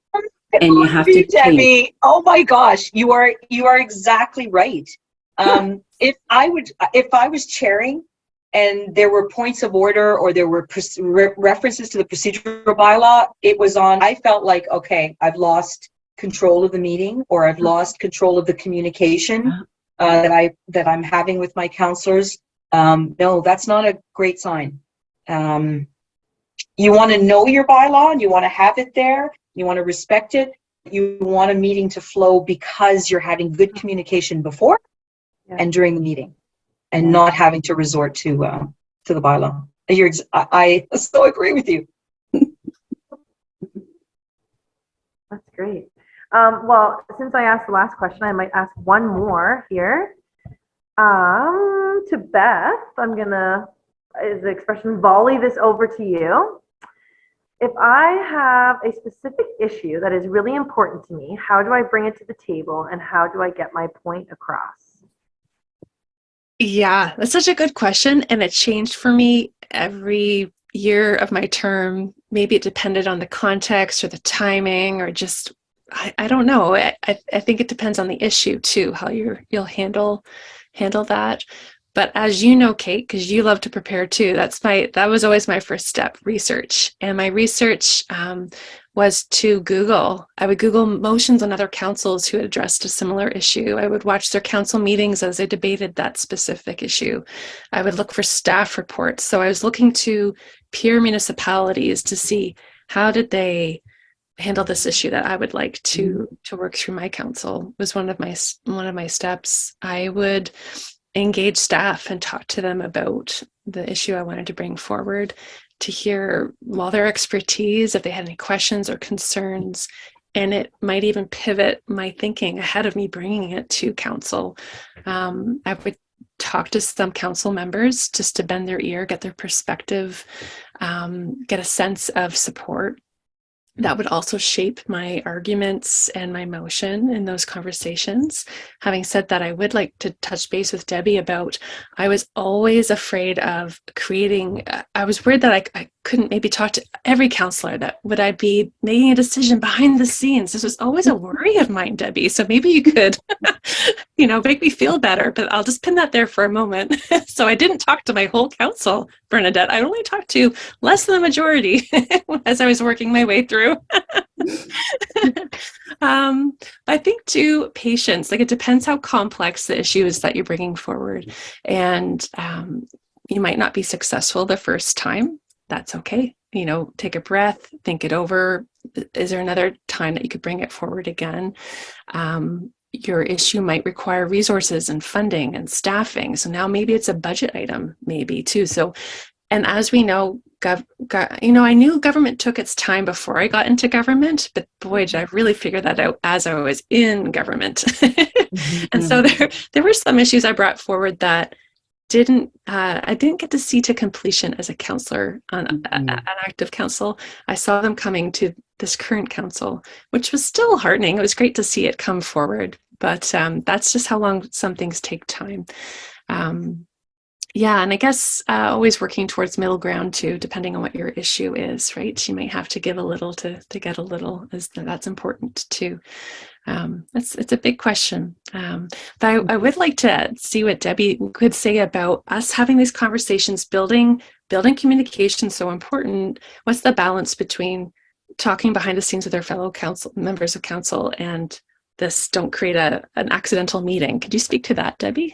S4: and you have to change.
S2: Debbie. Oh my gosh, you are exactly right. If I was chairing and there were points of order or there were references to the procedural bylaw, it was on. I felt like, okay, I've lost control of the meeting, or I've lost control of the communication that I'm having with my counselors. No, that's not a great sign. You want to know your bylaw and you want to have it there. You want to respect it. You want a meeting to flow because you're having good communication before and during the meeting, and not having to resort to the bylaw. I so agree with you.
S3: That's great. Well, since I asked the last question, I might ask one more here. To Beth, I'm gonna, as the expression, volley this over to you. If I have a specific issue that is really important to me, how do I bring it to the table and how do I get my point across?
S1: Yeah, that's such a good question. And it changed for me every year of my term. Maybe it depended on the context or the timing or just, I don't know. I think it depends on the issue too, how you'll handle that. But as you know, Kate, because you love to prepare too, that was always my first step, research. And my research was to Google. I would Google motions on other councils who had addressed a similar issue. I would watch their council meetings as they debated that specific issue. I would look for staff reports. So I was looking to peer municipalities to see how did they handle this issue that I would like to work through my council. Was one of my steps. I would engage staff and talk to them about the issue I wanted to bring forward, to hear their expertise, if they had any questions or concerns, and it might even pivot my thinking ahead of me bringing it to council. I would talk to some council members just to bend their ear, get their perspective, get a sense of support. That would also shape my arguments and my motion in those conversations. Having said that, I would like to touch base with Debi about, I was always afraid of I was worried that I couldn't maybe talk to every councillor, that would I be making a decision behind the scenes. This was always a worry of mine, Debi. So maybe you could, make me feel better, but I'll just pin that there for a moment. So I didn't talk to my whole council, Bernadette. I only talked to less than the majority as I was working my way through. I think too, patience, like it depends how complex the issue is that you're bringing forward. And you might not be successful the first time. That's okay. Take a breath, think it over. Is there another time that you could bring it forward again? Your issue might require resources and funding and staffing. So now maybe it's a budget item, maybe too. So, and as we know, I knew government took its time before I got into government, but boy, did I really figure that out as I was in government. And so there were some issues I brought forward that I didn't get to see to completion as a councillor on an active council. I saw them coming to this current council, which was still heartening. It was great to see it come forward, but that's just how long some things take time. And I guess always working towards middle ground too, depending on what your issue is, right? You might have to give a little to get a little, that's important too. It's a big question. But I would like to see what Debi could say about us having these conversations, building communication so important. What's the balance between talking behind the scenes with our fellow members of council and this don't create an accidental meeting? Could you speak to that, Debi?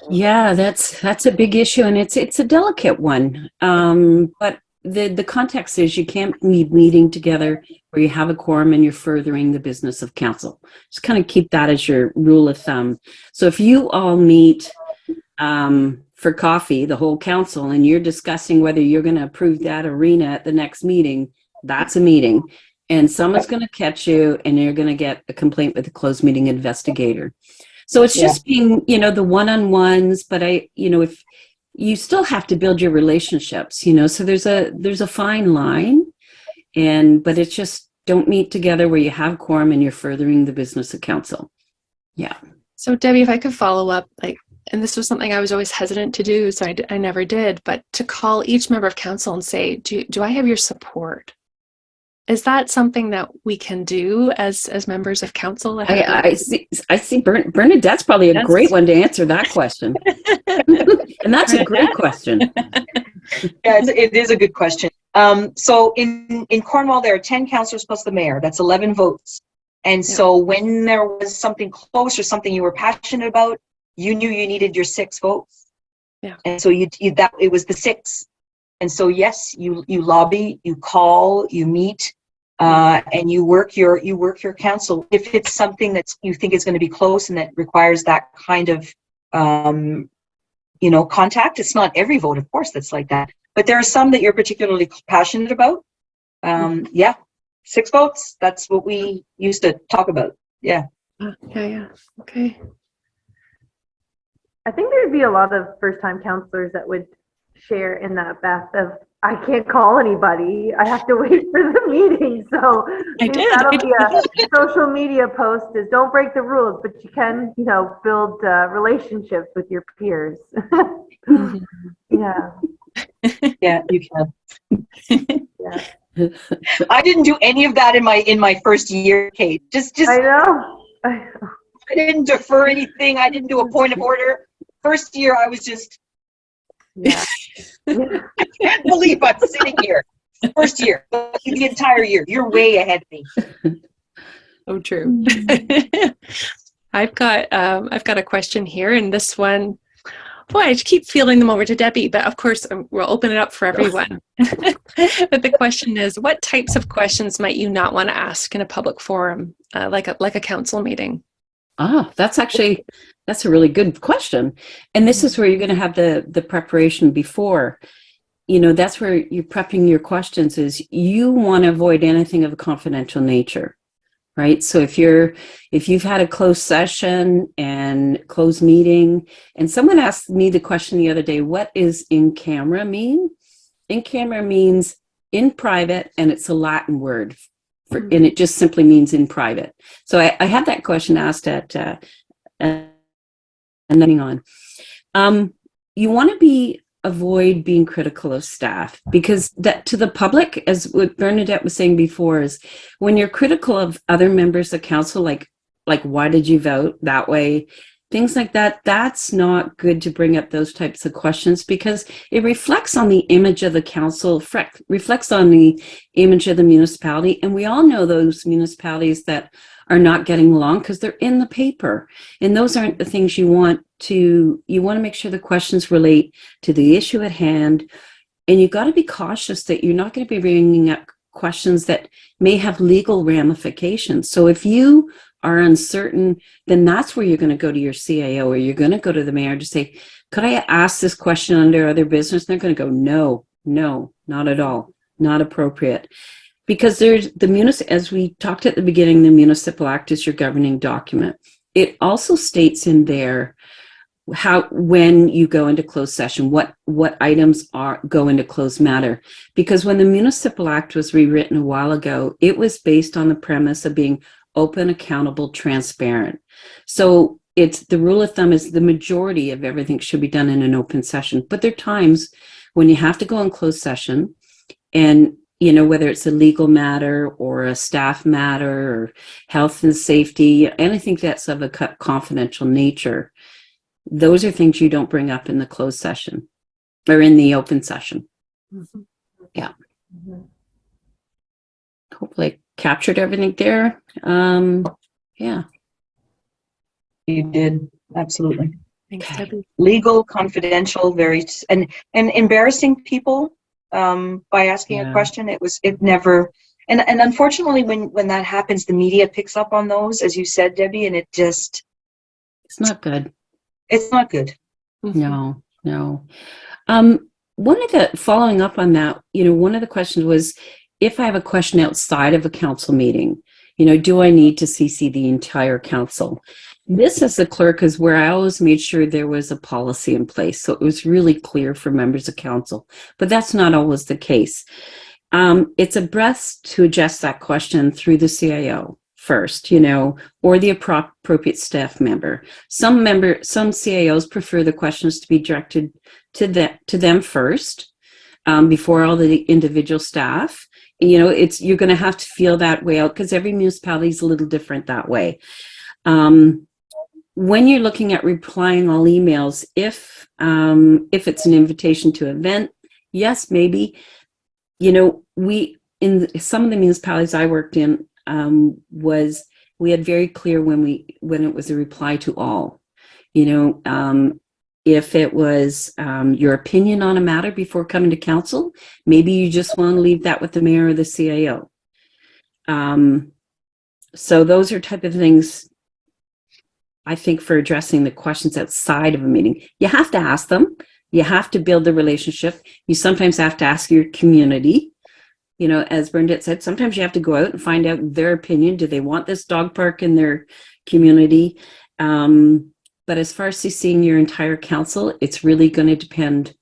S4: Yeah, that's a big issue, and it's a delicate one. But the context is you can't be meeting together where you have a quorum and you're furthering the business of council. Just kind of keep that as your rule of thumb. So if you all meet for coffee, the whole council, and you're discussing whether you're going to approve that arena at the next meeting, that's a meeting. And someone's going to catch you and you're going to get a complaint with a closed meeting investigator. So it's just being, the one-on-ones, but if you still have to build your relationships, so there's a fine line, but it's just don't meet together where you have quorum and you're furthering the business of council. Yeah.
S1: So Debi, if I could follow up, and this was something I was always hesitant to do, so I never did, but to call each member of council and say, do I have your support? Is that something that we can do as members of council?
S4: I see Bernadette's probably a great one to answer that question. And that's a great question.
S2: Yeah, it is a good question. So in Cornwall, there are 10 councillors plus the mayor. That's 11 votes. And so when there was something close or something you were passionate about, you knew you needed your 6 votes.
S1: Yeah.
S2: And so it was the 6. And so yes, you lobby, you call, you meet, and you work your council. If it's something that you think is going to be close and that requires that kind of contact. It's not every vote, of course, that's like that. But there are some that you're particularly passionate about. 6 votes. That's what we used to talk about. Yeah.
S1: Yeah. Okay.
S3: I think there'd be a lot of first-time counselors that would share in that, Beth, of I can't call anybody. I have to wait for the meeting. So that'll be a social media post is don't break the rules, but you can, build relationships with your peers. Yeah.
S2: Yeah, you can.
S3: Yeah.
S2: I didn't do any of that in my first year, Kate. Just
S3: I know.
S2: I didn't defer anything. I didn't do a point of order. First year, I was just.
S3: Yeah.
S2: I can't believe I'm sitting here. First year, the entire year. You're way ahead of me.
S1: Oh, true. I've got a question here, and this one, boy, I keep feeling them over to Debi, but of course we'll open it up for everyone. But the question is, what types of questions might you not want to ask in a public forum, like a council meeting?
S4: That's a really good question. And this is where you're going to have the preparation before. That's where you're prepping your questions is you want to avoid anything of a confidential nature, right? So if you've had a closed session and closed meeting, and someone asked me the question the other day, what is in camera mean? In camera means in private, and it's a Latin word. And it just simply means in private. So I had that question asked at and then on. You want to avoid being critical of staff, because that to the public, as what Bernadette was saying before, is when you're critical of other members of council, like why did you vote that way? Things like that, that's not good to bring up those types of questions, because it reflects on the image of the council, reflects on the image of the municipality. And we all know those municipalities that are not getting along because they're in the paper. And those aren't the things you want to make sure the questions relate to the issue at hand. And you've got to be cautious that you're not going to be bringing up questions that may have legal ramifications. So if you are uncertain, then that's where you're going to go to your CAO, or you're going to go to the mayor to say, could I ask this question under other business? And they're going to go, no, not at all, not appropriate. Because there's as we talked at the beginning, the Municipal Act is your governing document. It also states in there when you go into closed session, what items go into closed matter. Because when the Municipal Act was rewritten a while ago, it was based on the premise of being open, accountable, transparent. So the rule of thumb is the majority of everything should be done in an open session. But there are times when you have to go in closed session, and whether it's a legal matter or a staff matter or health and safety, anything that's of a confidential nature, those are things you don't bring up in the closed session or in the open session. Mm-hmm. Yeah. Mm-hmm. Hopefully I captured everything there. Yeah.
S2: You did. Absolutely.
S1: Thanks, Debi.
S2: Legal, confidential, and embarrassing people by asking a question. It never, and unfortunately when that happens, the media picks up on those, as you said, Debi, and it's
S4: not good.
S2: It's not good.
S4: No. One of the, following up on that, one of the questions was, if I have a question outside of a council meeting, do I need to CC the entire council? This, as the clerk, is where I always made sure there was a policy in place, so it was really clear for members of council. But that's not always the case. It's a best to adjust that question through the CIO first, or the appropriate staff member. Some CIOs prefer the questions to be directed to them first, before all the individual staff. you're going to have to feel that way out because every municipality is a little different that way. When you're looking at replying all emails, if it's an invitation to an event, yes, maybe. We in some of the municipalities I worked in we had very clear when it was a reply to all. If it was your opinion on a matter before coming to council, maybe you just want to leave that with the mayor or the CAO. So those are type of things, I think, for addressing the questions outside of a meeting. You have to ask them. You have to build the relationship. You sometimes have to ask your community. As Bernadette said, sometimes you have to go out and find out their opinion. Do they want this dog park in their community? But as far as seeing your entire council, it's really going to depend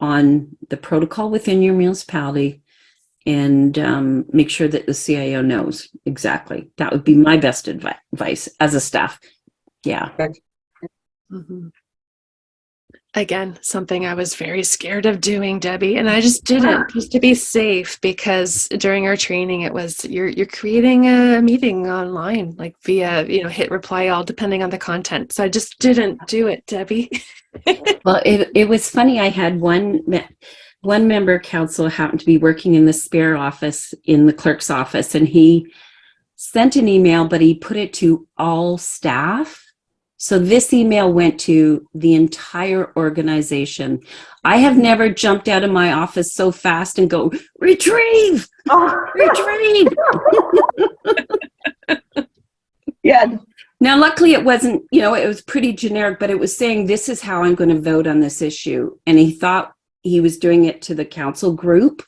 S4: on the protocol within your municipality and make sure that the CIO knows exactly. That would be my best advice as a staff. Yeah.
S1: Mm-hmm. Again, something I was very scared of doing, Debbie, and I just didn't, just to be safe, because during our training it was you're creating a meeting online, like via hit reply all, depending on the content. So I just didn't do it, Debbie.
S4: Well, it was funny. I had one member of council happened to be working in the spare office in the clerk's office, and he sent an email, but he put it to all staff. So this email went to the entire organization. I have never jumped out of my office so fast and go, retrieve, retrieve.
S2: Yeah.
S4: Now, luckily it wasn't, it was pretty generic, but it was saying, this is how I'm going to vote on this issue. And he thought he was doing it to the council group,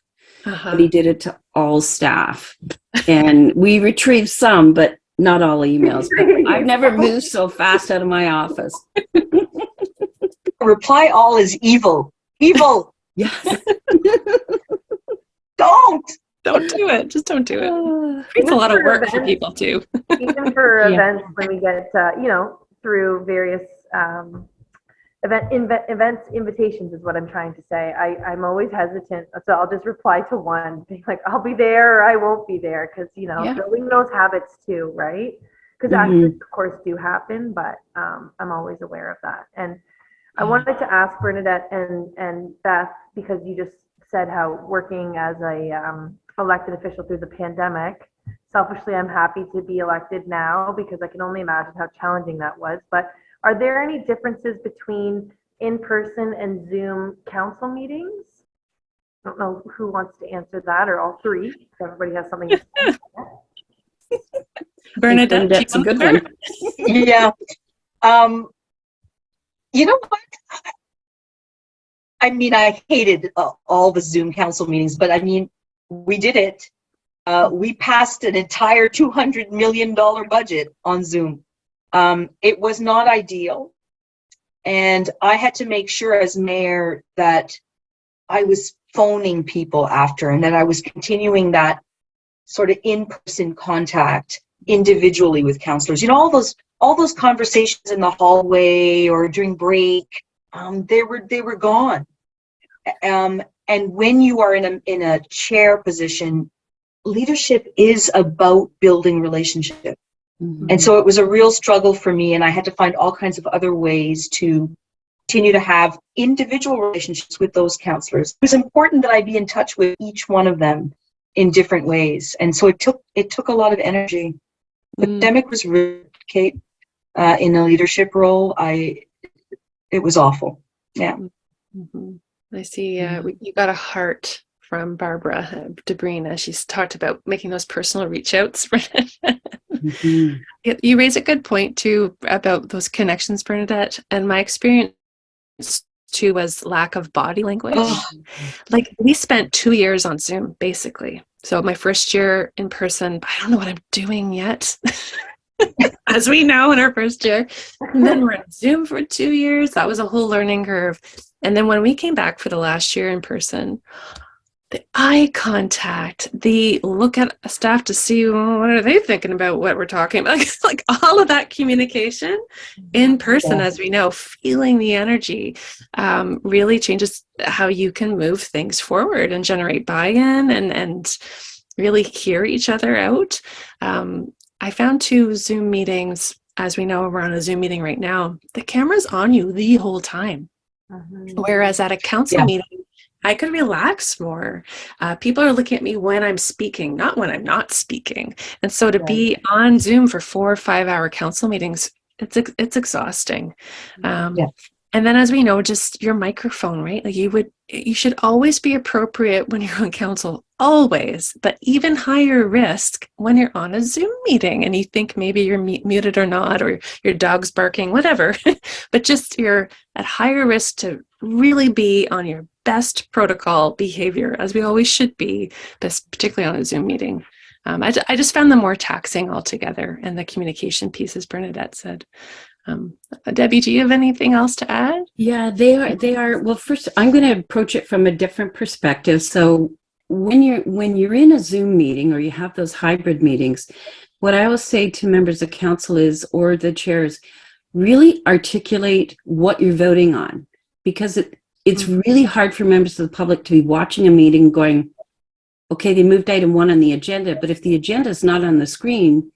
S4: but he did it to all staff. And we retrieved some, but not all emails. But I've never moved so fast out of my office.
S2: Reply all is evil. Evil.
S4: Yes.
S2: Don't
S3: do it. Just don't do it.
S1: It's a lot of work for people too.
S3: Even for events, when we get, through various events invitations is what I'm trying to say. I'm always hesitant, so I'll just reply to one, being like, I'll be there or I won't be there, because building those habits too, right? Because accidents, of course, do happen, but I'm always aware of that. And I wanted to ask Bernadette and Beth, because you just said how working as a elected official through the pandemic, selfishly, I'm happy to be elected now because I can only imagine how challenging that was. But are there any differences between in-person and Zoom council meetings? I don't know who wants to answer that, or all three, if everybody has something to say.
S1: Bernadette,
S4: that's a good one.
S2: Yeah. You know what? I mean, I hated all the Zoom council meetings, but I mean, we did it. We passed an entire $200 million budget on Zoom. It was not ideal. And I had to make sure as mayor that I was phoning people after, and that I was continuing that sort of in-person contact individually with councillors. All those conversations in the hallway or during break, they were gone. And when you are in a chair position, leadership is about building relationship. And so it was a real struggle for me, and I had to find all kinds of other ways to continue to have individual relationships with those councillors. It was important that I be in touch with each one of them in different ways, and so it took a lot of energy. The pandemic was rude, Kate, in a leadership role. It was awful. Yeah.
S1: I see. You got a heart from Barbara Debrina. She's talked about making those personal reach outs. You raise a good point too about those connections, Bernadette. And my experience too was lack of body language. Like, we spent 2 years on Zoom, basically. So my first year in person, I don't know what I'm doing yet. As we know, in our first year. And then we're on Zoom for 2 years. That was a whole learning curve. And then when we came back for the last year in person, the eye contact, the look at staff to see, well, what are they thinking about what we're talking about? Like all of that communication in person, as we know, feeling the energy really changes how you can move things forward and generate buy-in and really hear each other out. I found 2 Zoom meetings, as we know, we're on a Zoom meeting right now, the camera's on you the whole time. Whereas at a council meeting, I could relax more. People are looking at me when I'm speaking, not when I'm not speaking. And so to be on Zoom for 4 or 5 hour council meetings, it's exhausting. And then, as we know, just your microphone, right? Like you should always be appropriate when you're on council, always, but even higher risk when you're on a Zoom meeting and you think maybe you're muted or not, or your dog's barking, whatever, but just you're at higher risk to really be on your best protocol behavior, as we always should be, particularly on a Zoom meeting. I just found them more taxing altogether, and the communication piece, as Bernadette said. Debi, do you have anything else to add?
S4: Yeah, they are. Well, first, I'm going to approach it from a different perspective. So when you're in a Zoom meeting or you have those hybrid meetings, what I will say to members of council is, or the chairs, really articulate what you're voting on, because it's really hard for members of the public to be watching a meeting going, okay, they moved item 1 on the agenda, but if the agenda is not on the screen,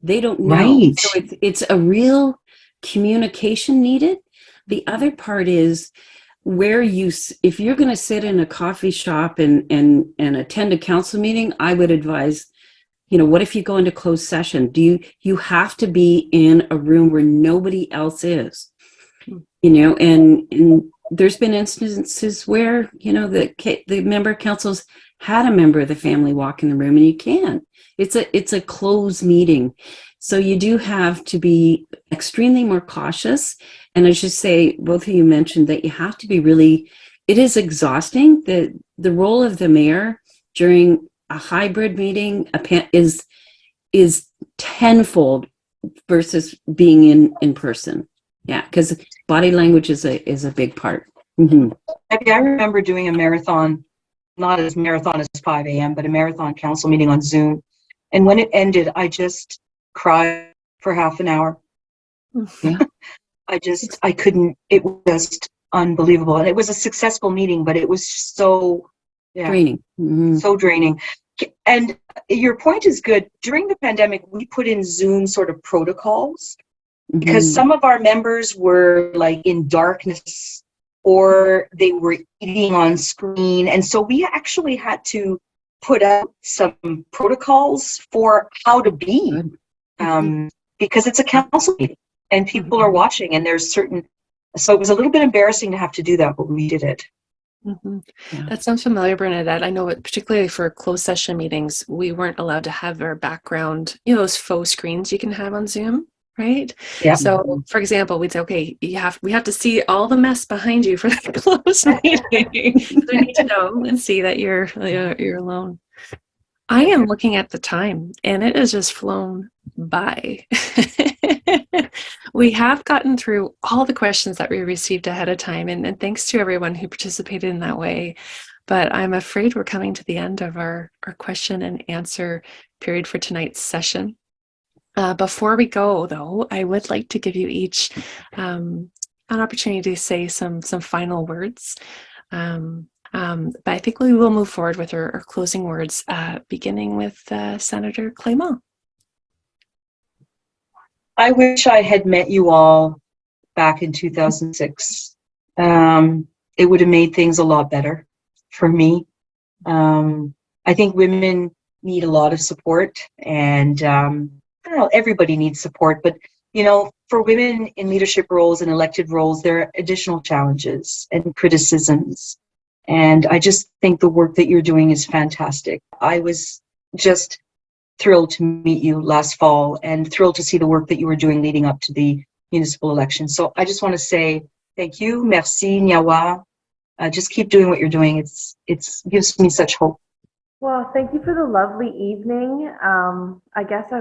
S4: they don't know.
S2: Right.
S4: So it's a real communication needed. The other part is where if you're going to sit in a coffee shop and attend a council meeting, I would advise, what if you go into closed session? You have to be in a room where nobody else is, and there's been instances where, the member of council's had a member of the family walk in the room, and you can't. It's a closed meeting. So you do have to be extremely more cautious. And I should say, both of you mentioned that you have to be it is exhausting. The role of the mayor during a hybrid meeting is tenfold versus being in person. Yeah, because body language is a big part. Mm-hmm.
S2: I remember doing a marathon, not as marathon as 5 a.m., but a marathon council meeting on Zoom. And when it ended, I just cried for half an hour.
S4: Yeah.
S2: I couldn't, it was just unbelievable. And it was a successful meeting, but it was so
S4: draining. Mm-hmm.
S2: So draining. And your point is good. During the pandemic, we put in Zoom sort of protocols because some of our members were like in darkness or they were eating on screen. And so we actually had to put out some protocols for how to be, because it's a council meeting and people are watching, and there's so it was a little bit embarrassing to have to do that, but we did it.
S1: Yeah. That sounds familiar, Bernadette. I know particularly for closed session meetings, we weren't allowed to have our background, those faux screens you can have on Zoom, right? Yeah. So, for example, we'd say, okay, we have to see all the mess behind you for the closed meeting. So we need to know and see that you're alone. I am looking at the time, and it has just flown by. We have gotten through all the questions that we received ahead of time, and thanks to everyone who participated in that way. But I'm afraid we're coming to the end of our question and answer period for tonight's session. Before we go, though, I would like to give you each an opportunity to say some final words. But I think we will move forward with our closing words, beginning with Senator Clement.
S2: I wish I had met you all back in 2006. It would have made things a lot better for me. I think women need a lot of support, and I don't know, everybody needs support, but for women in leadership roles and elected roles, there are additional challenges and criticisms. And I just think the work that you're doing is fantastic. I was just thrilled to meet you last fall and thrilled to see the work that you were doing leading up to the municipal election. So I just want to say thank you, merci, Nyawa. Just keep doing what you're doing. It gives me such hope.
S3: Well, thank you for the lovely evening. I guess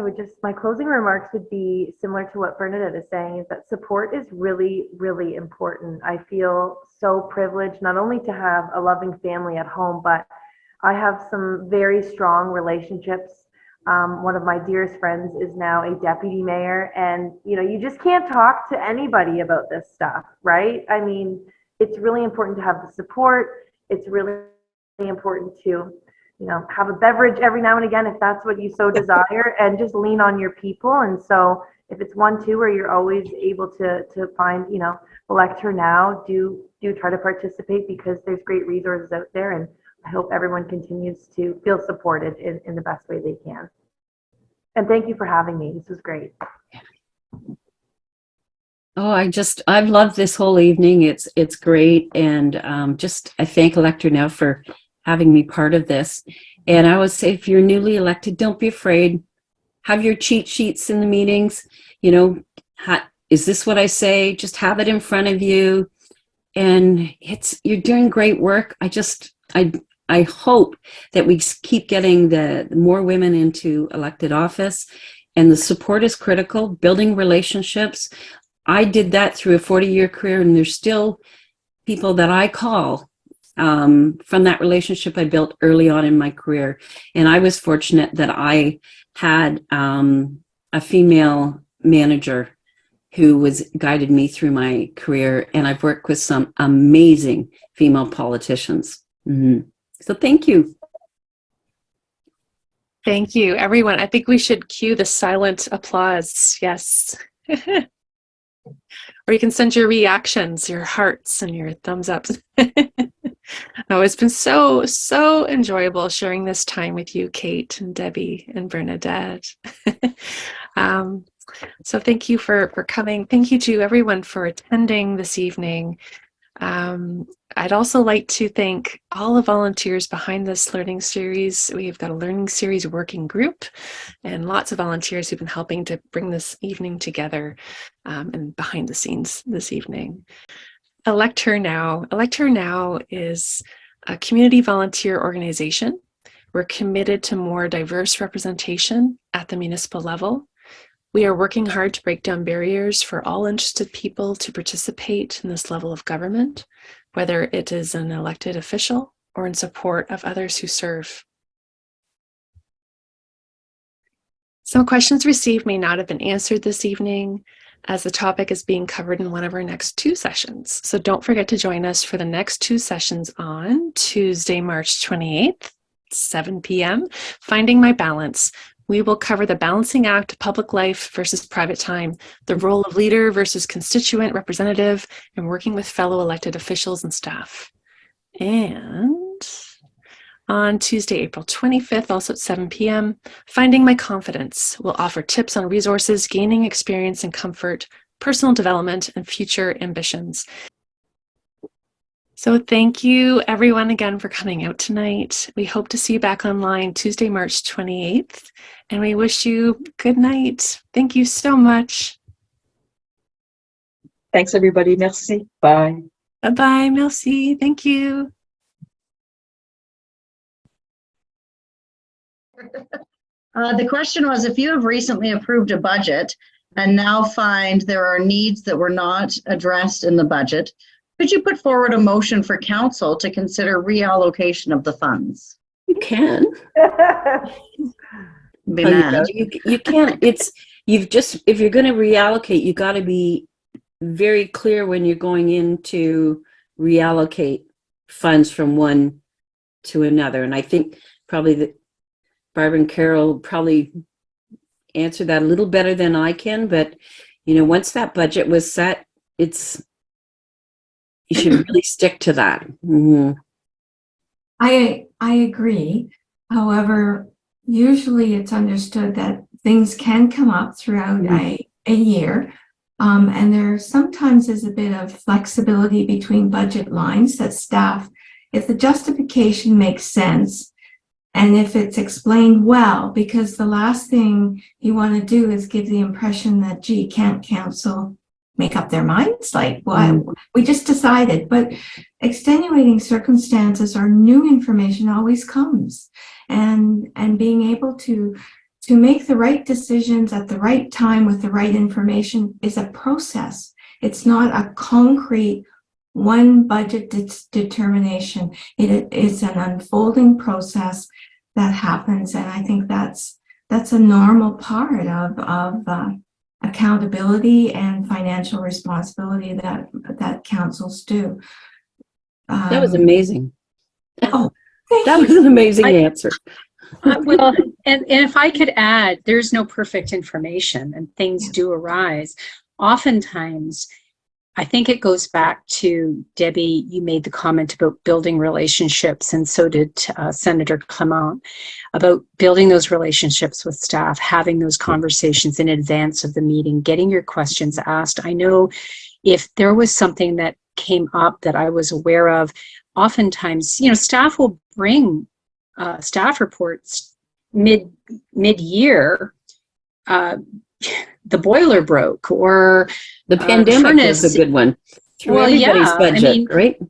S3: my closing remarks would be similar to what Bernadette is saying, is that support is really, really important. I feel so privileged not only to have a loving family at home, but I have some very strong relationships. One of my dearest friends is now a deputy mayor, and you just can't talk to anybody about this stuff, right? I mean, it's really important to have the support. It's really important to have a beverage every now and again if that's what you so desire, and just lean on your people. And so if it's 1-2 where you're always able to find, elect her now, do try to participate, because there's great resources out there, and I hope everyone continues to feel supported in the best way they can. And thank you for having me. This was great.
S4: Oh, I've loved this whole evening. It's great. And I thank Elector now for having me part of this. And I would say, if you're newly elected, don't be afraid. Have your cheat sheets in the meetings. Is this what I say? Just have it in front of you. And you're doing great work. I hope that we keep getting the more women into elected office, and the support is critical. Building relationships. I did that through a 40-year career, and there's still people that I call from that relationship I built early on in my career. And I was fortunate that I had a female manager who guided me through my career, and I've worked with some amazing female politicians. Mm-hmm. So thank you.
S1: Thank you, everyone. I think we should cue the silent applause. Yes. Or you can send your reactions, your hearts, and your thumbs up. Oh, it's been so enjoyable sharing this time with you, Kate and Debbie and Bernadette. So thank you for coming. Thank you to everyone for attending this evening. I'd also like to thank all the volunteers behind this learning series. We've got a learning series working group and lots of volunteers who've been helping to bring this evening together and behind the scenes this evening. Elect Her Now. Elect Her Now is a community volunteer organization. We're committed to more diverse representation at the municipal level. We are working hard to break down barriers for all interested people to participate in this level of government, whether it is an elected official or in support of others who serve. Some questions received may not have been answered this evening, as the topic is being covered in one of our next 2 sessions. So don't forget to join us for the next 2 sessions on Tuesday, March 28th, 7 p.m., Finding My Balance. We will cover the balancing act, public life versus private time, the role of leader versus constituent representative, and working with fellow elected officials and staff. And on Tuesday, April 25th, also at 7 p.m., Finding My Confidence will offer tips on resources, gaining experience and comfort, personal development, and future ambitions. So thank you everyone again for coming out tonight. We hope to see you back online Tuesday, March 28th, and we wish you good night. Thank you so much.
S2: Thanks, everybody. Merci. Bye.
S1: Bye-bye. Merci. Thank you.
S5: The question was, if you have recently approved a budget and now find there are needs that were not addressed in the budget, could you put forward a motion for council to consider reallocation of the funds?
S4: You can.
S5: Be mad.
S4: You can't. If you're going to reallocate, you got to be very clear when you're going in to reallocate funds from one to another. And I think probably that Barbara and Carol probably answer that a little better than I can. But once that budget was set, you should really stick to that. Mm-hmm.
S6: I agree. However, usually it's understood that things can come up throughout a year. And there sometimes is a bit of flexibility between budget lines that staff, if the justification makes sense and if it's explained well, because the last thing you want to do is give the impression that, gee, can't council make up their minds? Like, well, we just decided. But extenuating circumstances or new information always comes. And being able to make the right decisions at the right time with the right information is a process. It's not a concrete one budget determination. It is an unfolding process that happens. And I think that's a normal part of accountability and financial responsibility that councils do.
S4: That was amazing.
S6: Oh,
S4: That was an amazing answer.
S7: Well, and if I could add, there's no perfect information and things do arise. Oftentimes, I think it goes back to, Debi, you made the comment about building relationships, and so did Senator Clement, about building those relationships with staff, having those conversations in advance of the meeting, getting your questions asked. I know if there was something that came up that I was aware of, oftentimes, staff will bring staff reports mid-year. The boiler broke, or
S4: the pandemic was a good one. Through everybody's budget, right?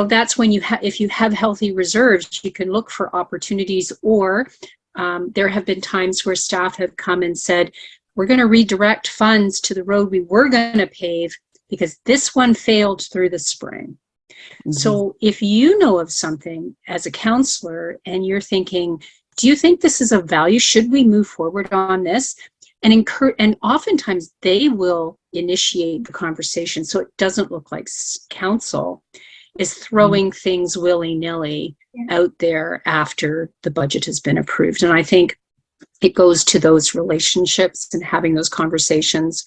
S7: That's when if you have healthy reserves, you can look for opportunities, or there have been times where staff have come and said, we're going to redirect funds to the road we were going to pave because this one failed through the spring. Mm-hmm. So if you know of something as a counselor and you're thinking, do you think this is of value? Should we move forward on this? And oftentimes they will initiate the conversation, so it doesn't look like council is throwing things willy-nilly out there after the budget has been approved. And I think it goes to those relationships and having those conversations